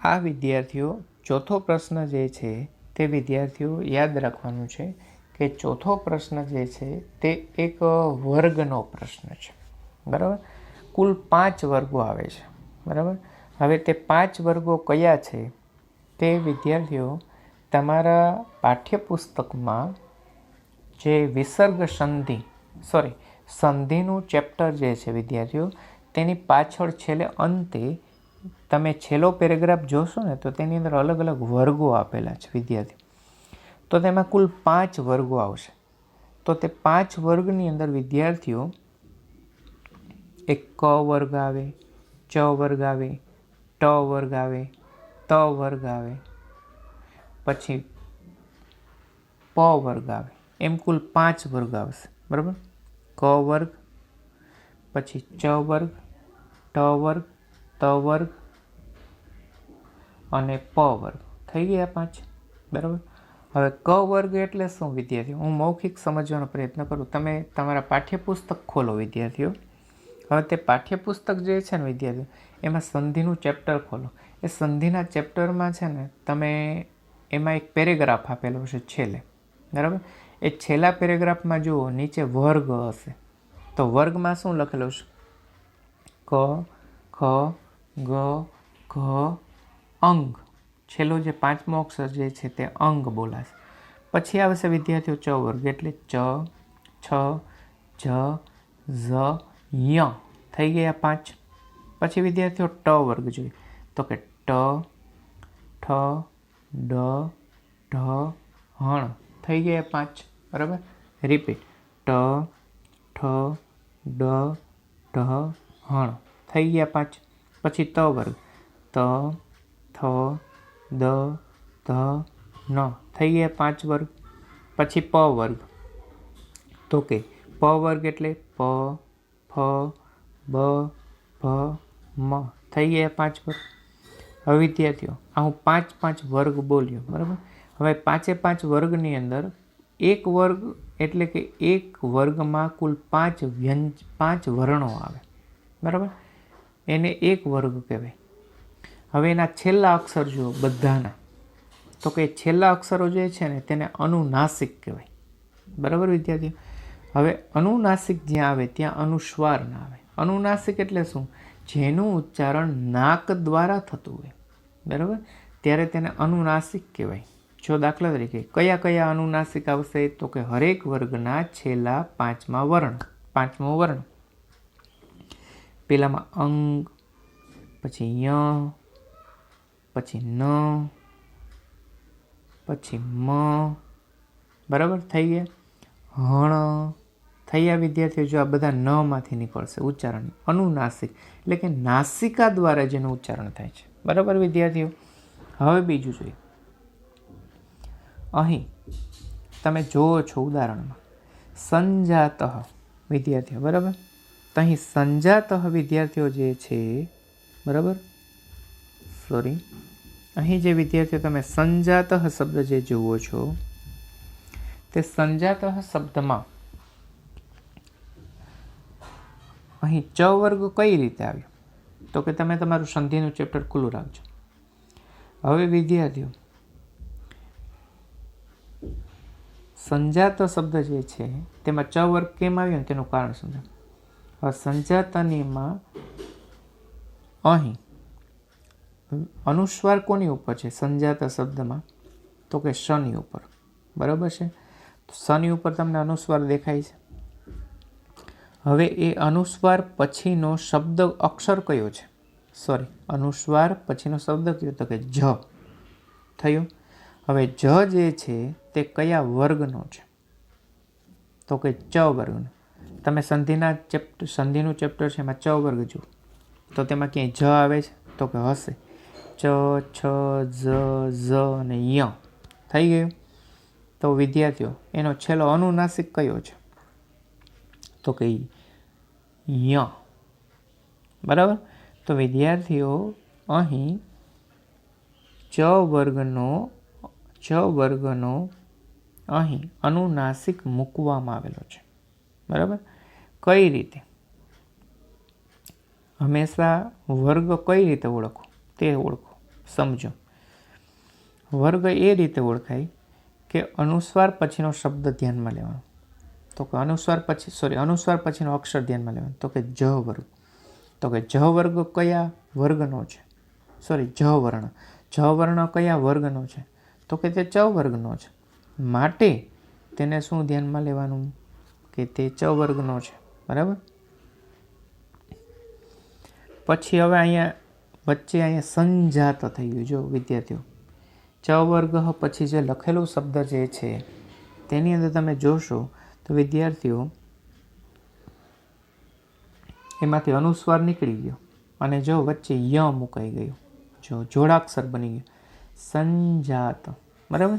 આ વિદ્યાર્થીઓ ચોથો પ્રશ્ન જે છે તે વિદ્યાર્થીઓ યાદ રાખવાનું છે કે ચોથો પ્રશ્ન જે છે તે એક વર્ગનો પ્રશ્ન છે. બરાબર. કુલ 5 વર્ગો આવે છે. બરાબર. હવે તે 5 વર્ગો કયા છે તે વિદ્યાર્થીઓ તમારા પાઠ્યપુસ્તકમાં જે વિસર્ગ સંધિનું ચેપ્ટર જે છે વિદ્યાર્થીઓ તેની પાછળ છેલ્લે અંતે તમે છેલ્લો પેરેગ્રાફ જોશો ને તો તેની અંદર અલગ અલગ વર્ગો આપેલા છે વિદ્યાર્થીઓ. તો તેમાં કુલ 5 વર્ગો આવશે. તો તે 5 વર્ગની અંદર વિદ્યાર્થીઓ એક ક વર્ગ આવે, ચ વર્ગ આવે, ટ વર્ગ આવે, ત વર્ગ આવે, પછી પ વર્ગ આવે, એમ કુલ 5 વર્ગ આવશે. બરાબર. ક વર્ગ, પછી ચ વર્ગ, ટ વર્ગ, ત વર્ગ અને પ વર્ગ. થઈ ગયા 5. બરાબર. હવે ક વર્ગ એટલે શું વિદ્યાર્થીઓ? હું મૌખિક સમજવાનો પ્રયત્ન કરું. તમે તમારા પાઠ્યપુસ્તક ખોલો વિદ્યાર્થીઓ. હવે તે પાઠ્યપુસ્તક જે છે ને વિદ્યાર્થીઓ એમાં સંધિનું ચેપ્ટર ખોલો. એ સંધિના ચેપ્ટરમાં છે ને તમે એમાં એક પેરેગ્રાફ આપેલો છે છેલ્લે. બરાબર. એ છેલ્લા પેરેગ્રાફમાં જુઓ નીચે વર્ગ હશે. તો વર્ગમાં શું લખેલું છે? ક, ખ, ગ, ઘ, અંગ. છેલ્લો જે 5મો અક્ષર જે છે તે અંગ બોલાશે. પછી આવશે વિદ્યાર્થીઓ ચ વર્ગ એટલે ચ, છ, જ, ઝ, ય. થઈ ગયા 5. પછી વિદ્યાર્થીઓ ટ વર્ગ જોઈએ તો કે ટ, ઠ, ડ, ઢ, હણ. થઈ ગયા 5. બરાબર. રિપીટ. ટ, ઠ, ડ, ઢ, હણ. થઈ ગયા 5. પછી ત વર્ગ ત, થ, દ, ધ, ન. થઈ ગયા 5 વર્ગ. પછી પ વર્ગ તો કે પ વર્ગ એટલે પ, ફ, બ, ભ, મ. થઈ ગયા 5 વર્ગ. હવે વિદ્યાર્થીઓ આ હું 5 વર્ગ બોલ્યો. બરાબર. હવે 5 વર્ગની અંદર એક વર્ગ એટલે કે એક વર્ગમાં કુલ 5 વર્ણો આવે, બરાબર, એને એક વર્ગ કહેવાય. હવે એના છેલ્લા અક્ષર જુઓ બધાના, તો કે છેલ્લા અક્ષરો જે છે ને તેને અનુનાસિક કહેવાય, બરાબર વિદ્યાર્થીઓ. હવે અનુનાસિક જ્યાં આવે ત્યાં અનુસ્વાર ના આવે. અનુનાસિક એટલે શું? જેનું ઉચ્ચારણ નાક દ્વારા થતું હોય, બરાબર, ત્યારે તેને અનુનાસિક કહેવાય. જો દાખલા તરીકે કયા કયા અનુનાસિક આવશે? તો કે હરેક વર્ગના છેલ્લા પાંચમો વર્ણ. પેલામાં અંગ, પછી ય, પછી ન, પછી મ, બરાબર થઈ ગયા. હણ થઈ ગયા વિદ્યાર્થીઓ. જો આ બધા ન માંથી નીકળશે ઉચ્ચારણ, અનુનાસિક એટલે કે નાસિકા દ્વારા જેનું ઉચ્ચારણ થાય છે, બરાબર વિદ્યાર્થીઓ. હવે બીજું જોઈએ. અહીં તમે જુઓ છો ઉદાહરણમાં સંજાતઃ વિદ્યાર્થીઓ, બરાબર. તો અહીં સંજાતઃ વિદ્યાર્થીઓ જે છે, બરાબર, સોરી, અહીં જે વિદ્યાર્થીઓ તમે સંજાતઃ શબ્દ જે જુઓ છો તે સંજાતઃ શબ્દમાં અહીં ચ વર્ગ કઈ રીતે આવ્યો? તો કે તમે તમારું સંધિનું ચેપ્ટર ખુલ્લું રાખજો. હવે વિદ્યાર્થીઓ સંજાત શબ્દ જે છે તેમાં ચ વર્ગ કેમ આવ્યો ને તેનું કારણ સમજો. હવે સંજાતનીમાં અહીં અનુસ્વાર કોની ઉપર છે સંજાત શબ્દમાં? તો કે શની ઉપર, બરાબર છે. તો શની ઉપર તમને અનુસ્વાર દેખાય છે. હવે એ અનુસ્વાર પછીનો શબ્દ અક્ષર કયો છે? સોરી, અનુસ્વાર પછીનો શબ્દ કયો? તો કે જ થયું. હવે જ જે છે તે કયા વર્ગનો છે? તો કે ચ વર્ગનો. તમે સંધિનું ચેપ્ટર છે એમાં ચ વર્ગ જુઓ તો તેમાં ક્યાંય જ આવે છે? તો કે હશે. ચ, છ, ઝ અને ય થઈ ગયું. તો વિદ્યાર્થીઓ એનો છેલ્લો અનુનાસિક કયો છે? તો કે ય, બરાબર. તો વિદ્યાર્થીઓ અહીં ચ વર્ગનો અહીં અનુનાસિક મૂકવામાં આવેલો છે, બરાબર. કઈ રીતે? હંમેશા વર્ગ કઈ રીતે ઓળખો તે ઓળખો, સમજો. વર્ગ એ રીતે ઓળખાય કે અનુસ્વાર પછીનો શબ્દ ધ્યાનમાં લેવાનો. તો કે અનુસ્વાર પછીનો અક્ષર ધ્યાનમાં લેવાનો. તો કે જ વર્ગ. તો કે જ વર્ગ કયા વર્ગનો છે? સોરી, જ વર્ણ કયા વર્ગનો છે? તો કે તે ચ વર્ગનો છે. માટે તેને શું ધ્યાનમાં લેવાનું? કે તે ચ વર્ગનો છે, બરાબર. પછી હવે અહીંયા સંજાત થઈ ગયું. જો વિદ્યાર્થીઓ ચ વર્ગ પછી જે લખેલું શબ્દ જે છે તેની અંદર તમે જોશો તો વિદ્યાર્થીઓ એમાંથી અનુસ્વાર નીકળી ગયો અને જો વચ્ચે ય મુકાઈ ગયું, જો જોડાક્ષર બની ગયું સંજાત, બરાબર.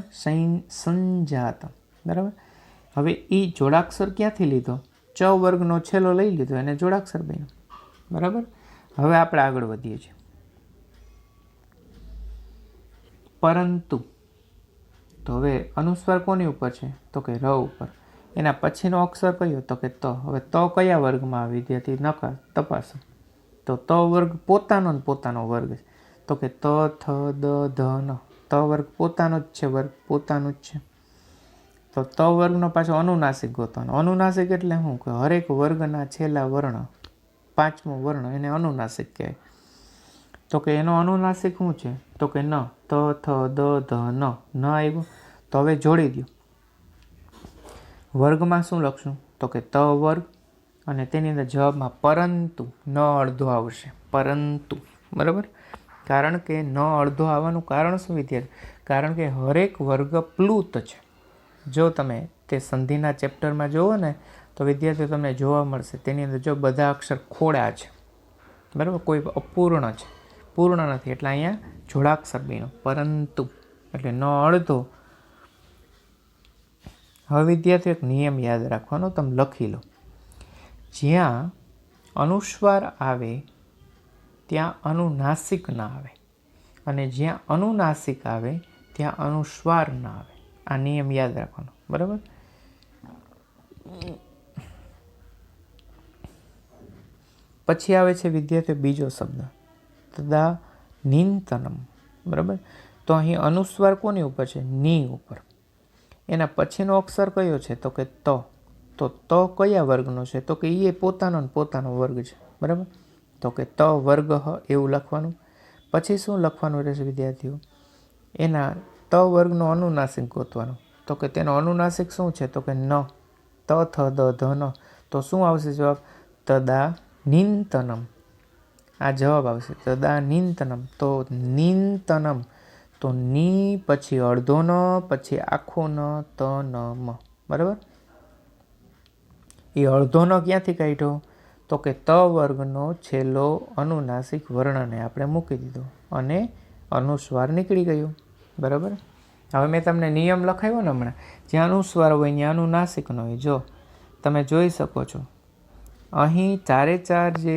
સંજાત, બરાબર. હવે એ જોડાક્ષર ક્યાંથી લીધો? ચ વર્ગનો છેલ્લો લઈ લીધો એને જોડાક્ષર બન્યો, બરાબર. હવે આપણે આગળ વધીએ છીએ. પરંતુ તો હવે અનુસ્વાર કોની ઉપર છે? તો કે ર ઉપર. એના પછીનો અક્ષર કયો? તો કે ત. હવે ત કયા વર્ગમાં આવે વિદ્યાર્થી? તપાસો. તો ત વર્ગ પોતાનો વર્ગ છે. તો કે ત, થ, દ, ધ, ન. ત વર્ગ પોતાનો જ છે, પોતાનું જ છે. તો ત વર્ગનો પાછો અનુનાસિક ગોતવાનો. અનુનાસિક એટલે શું? કે હરેક વર્ગના છેલ્લા વર્ણ, પાંચમો વર્ણ એને અનુનાસિક કહેવાય. તો કે એનો અનુનાસિક શું છે? તો કે ન. ત, થ, દ, ધ, ન. ન આવ્યું. તો હવે જોડી દો. વર્ગમાં શું લખશું? તો કે ત વર્ગ અને તેની અંદર જવાબમાં પરંતુ ન અડધો આવશે. પરંતુ, બરાબર. કારણ કે ન અડધો આવવાનું કારણ શું વિદ્યાર્થી? કારણ કે હરેક વર્ગ પ્લુત છે. જો તમે તે સંધિના ચેપ્ટરમાં જુઓ ને તો વિદ્યાર્થીઓ તમને જોવા મળશે તેની અંદર જો બધા અક્ષર ખોડા છે, બરાબર, કોઈ અપૂર્ણ છે, પૂર્ણ નથી. એટલે અહીંયા જોડાક્ષર બન્યો પરંતુ, એટલે ન અડધો. હવે વિદ્યાર્થીઓ એક નિયમ યાદ રાખવાનો, તમે લખી લો. જ્યાં અનુસ્વાર આવે ત્યાં અનુનાસિક ના આવે અને જ્યાં અનુનાસિક આવે ત્યાં અનુસ્વાર ના આવે. આ નિયમ યાદ રાખવાનો. બરાબર. પછી આવે છે વિદ્યાર્થીઓ બીજો શબ્દ તદા નિંતનમ. બરાબર. તો અહીં અનુસ્વાર કોની ઉપર છે? ની ઉપર. એના પછીનો અક્ષર કયો છે? તો કે ત. તો ત કયા વર્ગનો છે? તો કે એ પોતાનો વર્ગ છે. બરાબર. તો કે ત વર્ગ એવું લખવાનું. પછી શું લખવાનું રહેશે વિદ્યાર્થીઓ? એના ત વર્ગનો અનુનાસિક ગોતવાનો. તો કે તેનો અનુનાસિક શું છે? તો કે ન. ત થ દ ધ ન. તો શું આવશે જવાબ? તદા નિંતનમ. આ જવાબ આવશે તદા નિંતનમ. તો નિંતનમ, તો ની પછી અડધો ન પછી આખો ન ત ન મ. બરાબર. એ અડધો ન ક્યાંથી કાઢ્યો? તો કે ત વર્ગનો છેલ્લો અનુનાસિક વર્ણને આપણે મૂકી દીધો અને અનુસ્વાર નીકળી ગયો. બરાબર. હવે મેં તમને નિયમ લખાવ્યો ને હમણાં, જ્યાં અનુસ્વાર હોય ત્યાં અનુનાસિક ન હોય. જો તમે જોઈ શકો છો અહીં ચારે ચાર જે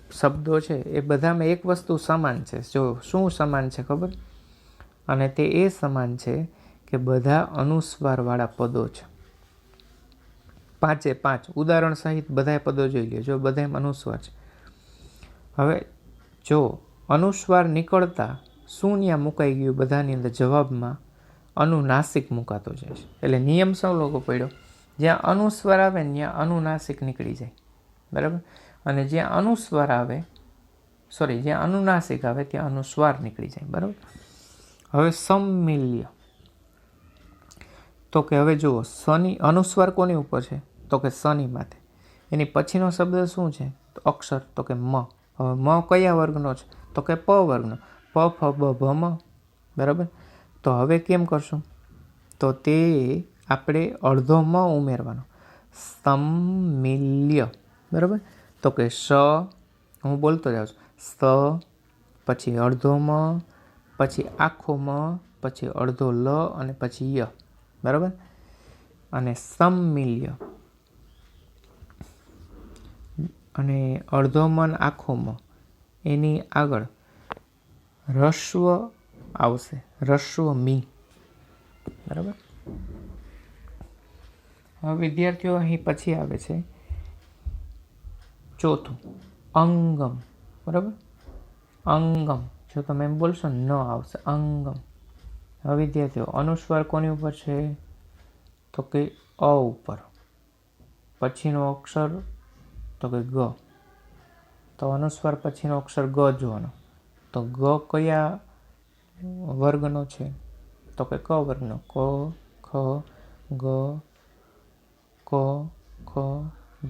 શબ્દો છે એ બધામાં એક વસ્તુ સમાન છે. જો શું સમાન છે ખબર? અને તે એ સમાન છે કે બધા અનુસ્વારવાળા પદો છે. 5 ઉદાહરણ સહિત બધા પદો જોઈ લો. જો બધામાં અનુસ્વાર છે. હવે જો અનુસ્વાર નીકળતા શું ત્યાં મુકાઈ ગયું? બધાની અંદર જવાબમાં અનુનાસિક મુકાતો જાય છે. એટલે નિયમ શું લોકો પડ્યો? જ્યાં અનુસ્વાર આવે ને ત્યાં અનુનાસિક નીકળી જાય. બરાબર. અને જ્યાં અનુસ્વાર આવે જ્યાં અનુનાસિક આવે ત્યાં અનુસ્વાર નીકળી જાય. બરાબર. હવે સમ્મિલ્ય. તો કે હવે જુઓ, સની અનુસ્વાર કોની ઉપર છે? તો કે સની માથે. એની પછીનો શબ્દ શું છે? તો અક્ષર. તો કે મ. હવે મ કયા વર્ગનો છે? તો કે પ વર્ગનો. પ ફ બ ભ મ. બરાબર. તો હવે કેમ કરશું? તો તે આપણે અડધો મ ઉમેરવાનો. સમ્મિલ્ય. બરાબર. તો કે સ, હું બોલતો જાઉં છું, સ, પછી અડધો મ, પછી આખો મ, પછી અડધો લ અને પછી ય. બરાબર. અને સમ્મિલ્ય. અને અડધો મ ને આખો મ એની આગળ રસ્વ આવશે. રસ્વ મી. બરાબર. હવે વિદ્યાર્થીઓ અહીં પછી આવે છે ચોથું અંગમ. બરાબર. અંગમ. જો તમે એમ બોલશો ન આવશે અંગમ. હવે વિદ્યાર્થીઓ અનુસ્વાર કોની ઉપર છે? તો કે અ ઉપર. પછીનો અક્ષર તો કે ગ. તો અનુસ્વાર પછીનો અક્ષર ગ જોવાનો. તો ગ કયા વર્ગનો છે? તો કે ક વર્ગનો. ક, ખ, ગ, ક, ખ,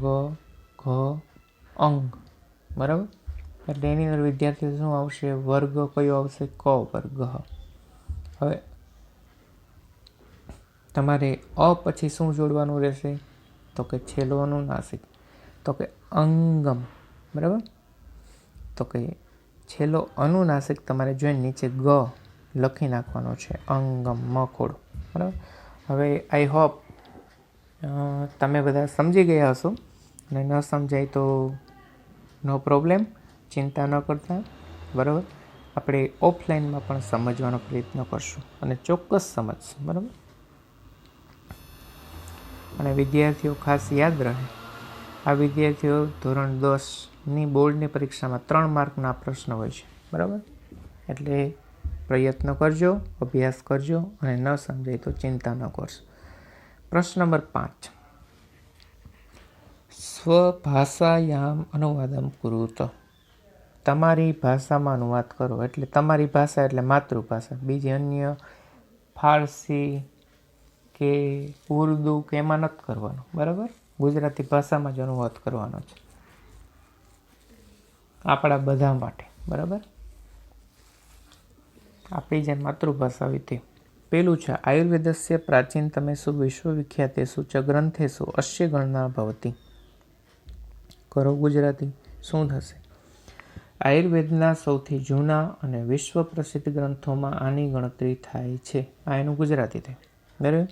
ગ, ઘ, અંગ. બરાબર. એટલે એની અંદર વિદ્યાર્થીઓ શું આવશે? વર્ગ કયો આવશે? ક વર્ગ. હવે તમારે અ પછી શું જોડવાનું રહેશે? તો કે છેલ્લો અનુનાસિક. તો કે અંગમ. બરાબર. તો કે છેલ્લો અનુનાસિક તમારે જોઈને નીચે ગ લખી નાખવાનો છે. અંગમ મકોડો. બરાબર. હવે આઈ હોપ તમે બધા સમજી ગયા હશો. અને ન સમજાય તો નો પ્રોબ્લેમ, ચિંતા ન કરતા. બરાબર. આપણે ઓફલાઈનમાં પણ સમજવાનો પ્રયત્ન કરશું અને ચોક્કસ સમજશું. બરાબર. અને વિદ્યાર્થીઓ ખાસ યાદ રહે, આ વિદ્યાર્થીઓ ધોરણ 10ની બોર્ડની પરીક્ષામાં 3 માર્કના પ્રશ્ન હોય છે. બરાબર. એટલે પ્રયત્ન કરજો, અભ્યાસ કરજો અને ન સમજાય તો ચિંતા ન કરશો. પ્રશ્ન નંબર 5. સ્વભાષાયામ અનુવાદમ કુરુત. તમારી ભાષામાં અનુવાદ કરો. એટલે તમારી ભાષા એટલે માતૃભાષા. બીજી અન્ય ફારસી કે ઉર્દુ કે એમાં નથી કરવાનું. બરાબર. ગુજરાતી ભાષામાં જ અનુવાદ કરવાનો છે આપણા બધા માટે. બરાબર. આપણી જે માતૃભાષા હોય તે. પેલું છે આયુર્વેદસ્ય પ્રાચીનતમેષુ વિશ્વવિખ્યાતેષુ ચ ગ્રંથેષુ અસ્ય ગણના ભવતિ. કરો ગુજરાતી. શું થશે? આયુર્વેદના સૌથી જૂના અને વિશ્વ પ્રસિદ્ધ ગ્રંથોમાં આની ગણતરી થાય છે. આ એનું ગુજરાતી થાય. બરાબર.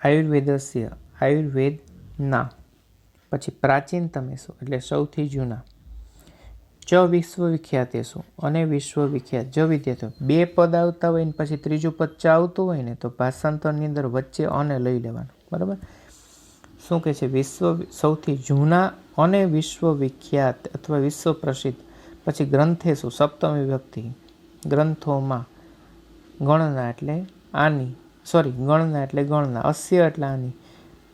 આયુર્વેદસ્ય, આયુર્વેદના, પછી પ્રાચીનતમેષુ એટલે સૌથી જૂના, ચ વિશ્વવિખ્યાતેશુ અને વિશ્વવિખ્યાત. જો વિદ્યાર્થીઓ બે પદ આવતા હોય ને પછી ત્રીજું પદ ચ આવતું હોય ને તો ભાષાંતરની અંદર વચ્ચે અને લઈ લેવાનું. બરાબર. શું કહે છે? સૌથી જૂના અને વિશ્વવિખ્યાત અથવા વિશ્વ પ્રસિદ્ધ. પછી ગ્રંથેશુ સપ્તમી વિભક્તિ. ગ્રંથોમાં. ગણના એટલે આની, ગણના એટલે ગણના, અસ્ય એટલે આની,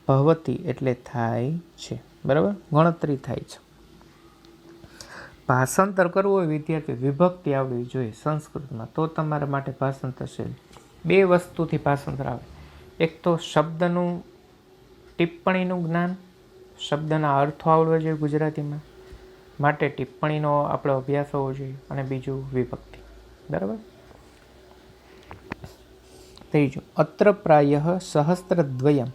ભવતી એટલે થાય છે. બરાબર, ગણતરી થાય છે. ભાષાંતર કરવું હોય વિદ્યાર્થી વિભક્તિ આવડવી જોઈએ સંસ્કૃતમાં, તો તમારા માટે ભાષાંતર છે. બે વસ્તુથી ભાષાંતર આવે. એક તો શબ્દનું ટિપ્પણીનું જ્ઞાન, શબ્દના અર્થો આવડવા જોઈએ ગુજરાતીમાં, માટે ટિપ્પણીનો આપણો અભ્યાસ હોવો જોઈએ. અને બીજું વિભક્તિ. બરાબર. ત્રીજું, અત્ર પ્રાયઃ સહસ્રદ્વયમ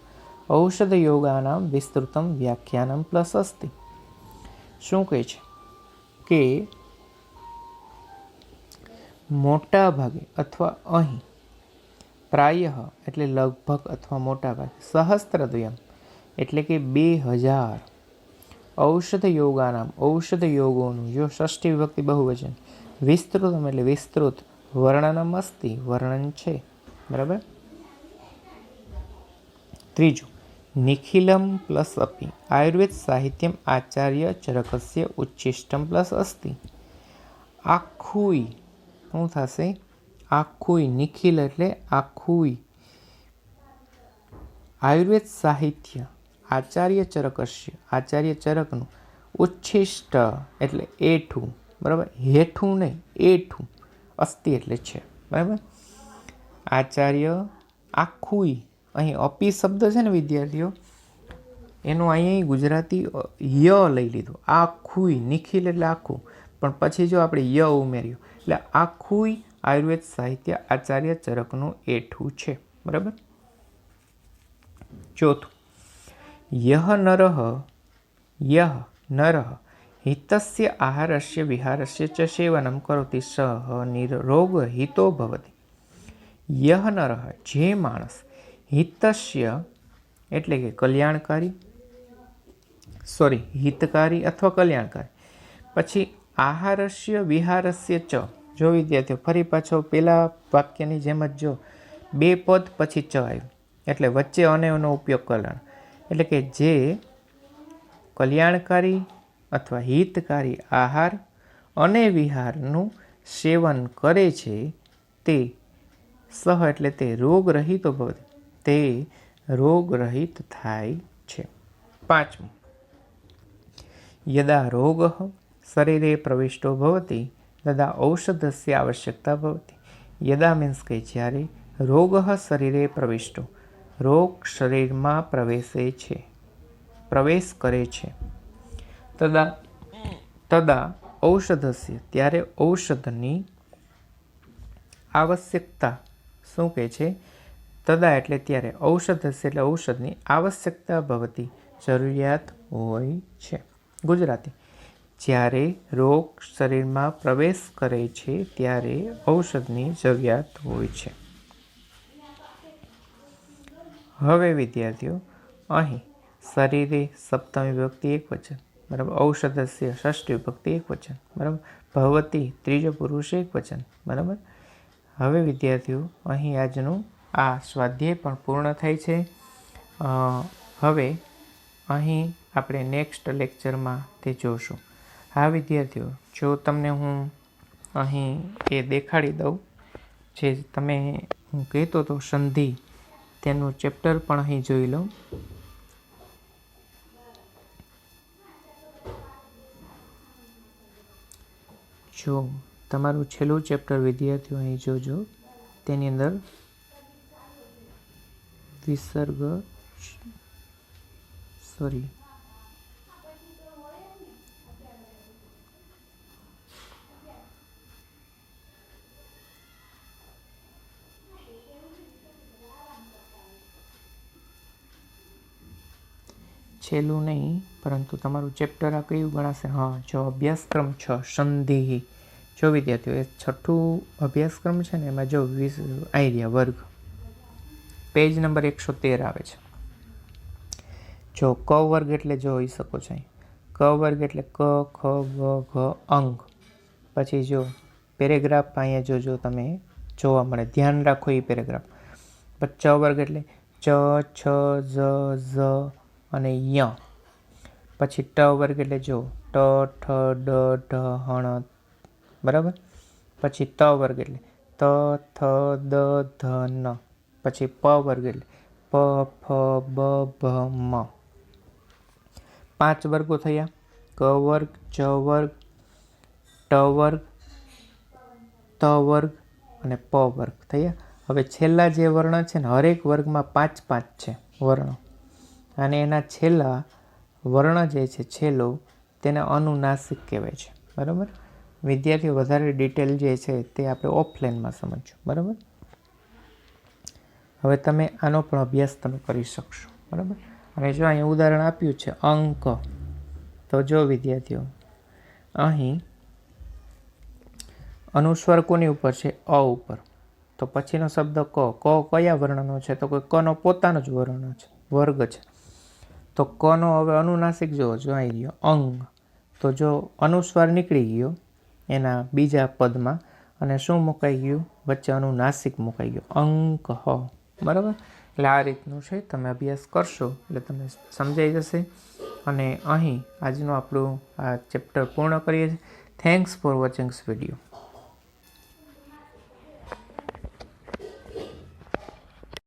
ઔષધયોગાનામ વિસ્તૃતમ વ્યાખ્યાનમ પ્લસ અસ્તિ. શું કહે છે કે મોટા ભાગે અથવા અહીં પ્રાયઃ એટલે લગભગ અથવા મોટા ભાગે, સહસ્રદ્વયમ એટલે કે 2000 ઔષધ યોગાનામ ઔષધ યોગોનું, જો ષષ્ઠી વિભક્તિ બહુવચન, વિસ્તૃતમ એટલે વિસ્તૃત, વર્ણનમ અસ્તિ વર્ણન છે. બરાબર. ત્રીજું, નિખિલમ પ્લસ અપી આયુર્વેદ સાહિત્યમ આચાર્ય ચરકસ્ય ઉચ્છિષ્ટમ પ્લસ અસ્તિ. આખું શું થશે? આખું. નિખિલ એટલે આખું. આયુર્વેદ સાહિત્ય આચાર્ય ચરકસ્ય આચાર્ય ચરકનું, ઉચ્છિષ્ટ એટલે એઠું. બરાબર. હેઠું નહીં, એઠું. અસ્તિ એટલે છે. બરાબર. આચાર્ય આખું. અહીં અપી શબ્દ છે ને વિદ્યાર્થીઓ, એનું અહીં ગુજરાતી ય લઈ લીધું. આખું. નિખિલ એટલે આખું, પણ પછી જો આપણે ય ઉમેર્યું એટલે આખું આયુર્વેદ સાહિત્ય આચાર્ય ચરકનું એઠું છે. બરાબર. ચોથું, યહ નરઃ હિતસ્ય આહારસ્ય વિહારસ્ય ચ સેવનમ કરોતિ સહ નિરોગ હિતો ભવતિ. યહ નરઃ જે માણસ, હિતસ્ય એટલે કે કલ્યાણકારી, હિતકારી અથવા કલ્યાણકારી, પછી આહારસ્ય વિહારસ્ય ચ. જો વિદ્યાર્થીઓ ફરી પાછો પેલા વાક્યની જેમ જ જો બે પદ પછી ચ આવ્યું એટલે વચ્ચે અનેનો ઉપયોગ કરવાનો. એટલે કે જે કલ્યાણકારી અથવા હિતકારી આહાર અને વિહારનું સેવન કરે છે તે સહ એટલે તે રોગરહિતો ભવતિ, તે રોગરહિત થાય છે. પાંચમું, યદા રોગઃ શરીરે પ્રવિષ્ટો ભવતિ તદા ઔષધસ્ય આવશ્યકતા ભવતિ. યદા મીન્સ કે જ્યારે રોગઃ શરીરે પ્રવિષ્ટો, રોગ શરીરમાં પ્રવેશ કરે છે, તદા ઔષધસ્ય ત્યારે ઔષધની આવશ્યકતા. શું કહે છે? તદા એટલે ત્યારે, ઔષધસ્ય એટલે ઔષધની આવશ્યકતા ભવતી જરૂરિયાત હોય છે. ગુજરાતી, જ્યારે રોગ શરીરમાં પ્રવેશ કરે છે ત્યારે ઔષધની જરૂરિયાત હોય છે. હવે વિદ્યાર્થીઓ અહીં શરીરે સપ્તમી વિભક્તિ એક વચન. બરાબર. ઔષધસ્ય ષષ્ઠી વિભક્તિ એક વચન. બરાબર. ભવતી ત્રીજો પુરુષ એક વચન. બરાબર. હવે વિદ્યાર્થીઓ અહીં આજનું આ સ્વાધ્યાય પણ પૂર્ણ થાય છે. હવે અહીં આપણે નેક્સ્ટ લેક્ચરમાં તે જોશું. હા વિદ્યાર્થીઓ, જો તમને હું અહીં એ દેખાડી દઉં, જે તમે હું કહેતો હતો સંધિ, તેનું ચેપ્ટર પણ અહીં જોઈ લો. જો તમારું છેલ્લું ચેપ્ટર વિદ્યાર્થીઓ અહીં જોજો, તેની અંદર વિસર્ગ છેલ્લું નહીં, પરંતુ તમારું ચેપ્ટર આ કયું ગણાશે? હા, જો અભ્યાસક્રમ 6 સંધિ. જો વિદ્યાર્થીઓ એ છઠ્ઠું અભ્યાસક્રમ છે ને, એમાં જો આઈડિયા વર્ગ પેજ નંબર 113 આવે છે. જો ક વર્ગ એટલે જોઈ શકો છો અહીં ક વર્ગ એટલે ક ખ ગ ઘ અંગ. પછી જો પેરેગ્રાફ અહીંયા જોજો તમે જોવા મળે, ધ્યાન રાખો એ પેરેગ્રાફ. પછી ચ વર્ગ એટલે ચ છ ઝ ઝ અને ય. પછી ટ વર્ગ એટલે જો ટ ઠ ડ ઢ હણ, બરાબર. પછી ત વર્ગ એટલે ત થ દ ધ ન. પછી પ વર્ગ એટલે પ ફ બ ભ મ. 5 વર્ગો થયા, ક વર્ગ ચ વર્ગ ટ વર્ગ ત વર્ગ અને પ વર્ગ થયા. હવે છેલ્લા જે વર્ણ છે ને, હરેક વર્ગમાં 5-5 છે વર્ણ, અને એના છેલ્લા વર્ણ જે છે છેલ્લો તેને અનુનાસિક કહેવાય છે, બરાબર. વિદ્યાર્થીઓ વધારે ડિટેલ જે છે તે આપણે ઓફલાઈનમાં સમજશું, બરાબર. હવે તમે આનો પણ અભ્યાસ તમે કરી શકશો, બરાબર. અને જો અહીં ઉદાહરણ આપ્યું છે અંક, તો જો વિદ્યાર્થીઓ અહીં અનુસ્વાર કોની ઉપર છે? અ ઉપર. તો પછીનો શબ્દ ક. ક કયા વર્ણનો છે? તો કોઈ કનો પોતાનો જ વર્ણ છે, વર્ગ છે. તો કનો હવે અનુનાસિક જો અહીં ગયો અંગ. તો જો અનુસ્વાર નીકળી ગયો એના બીજા પદમાં, અને શું મુકાઈ ગયું? વચ્ચે અનુનાસિક મુકાઈ ગયો, અંક હ, બરાબર. એટલે આ રીતનું છે, તમે અભ્યાસ કરશો એટલે તમને સમજાઈ જશે. અને અહીં આજનું આપણું આ ચેપ્ટર પૂર્ણ કરીએ છીએ. Thanks for watching this video.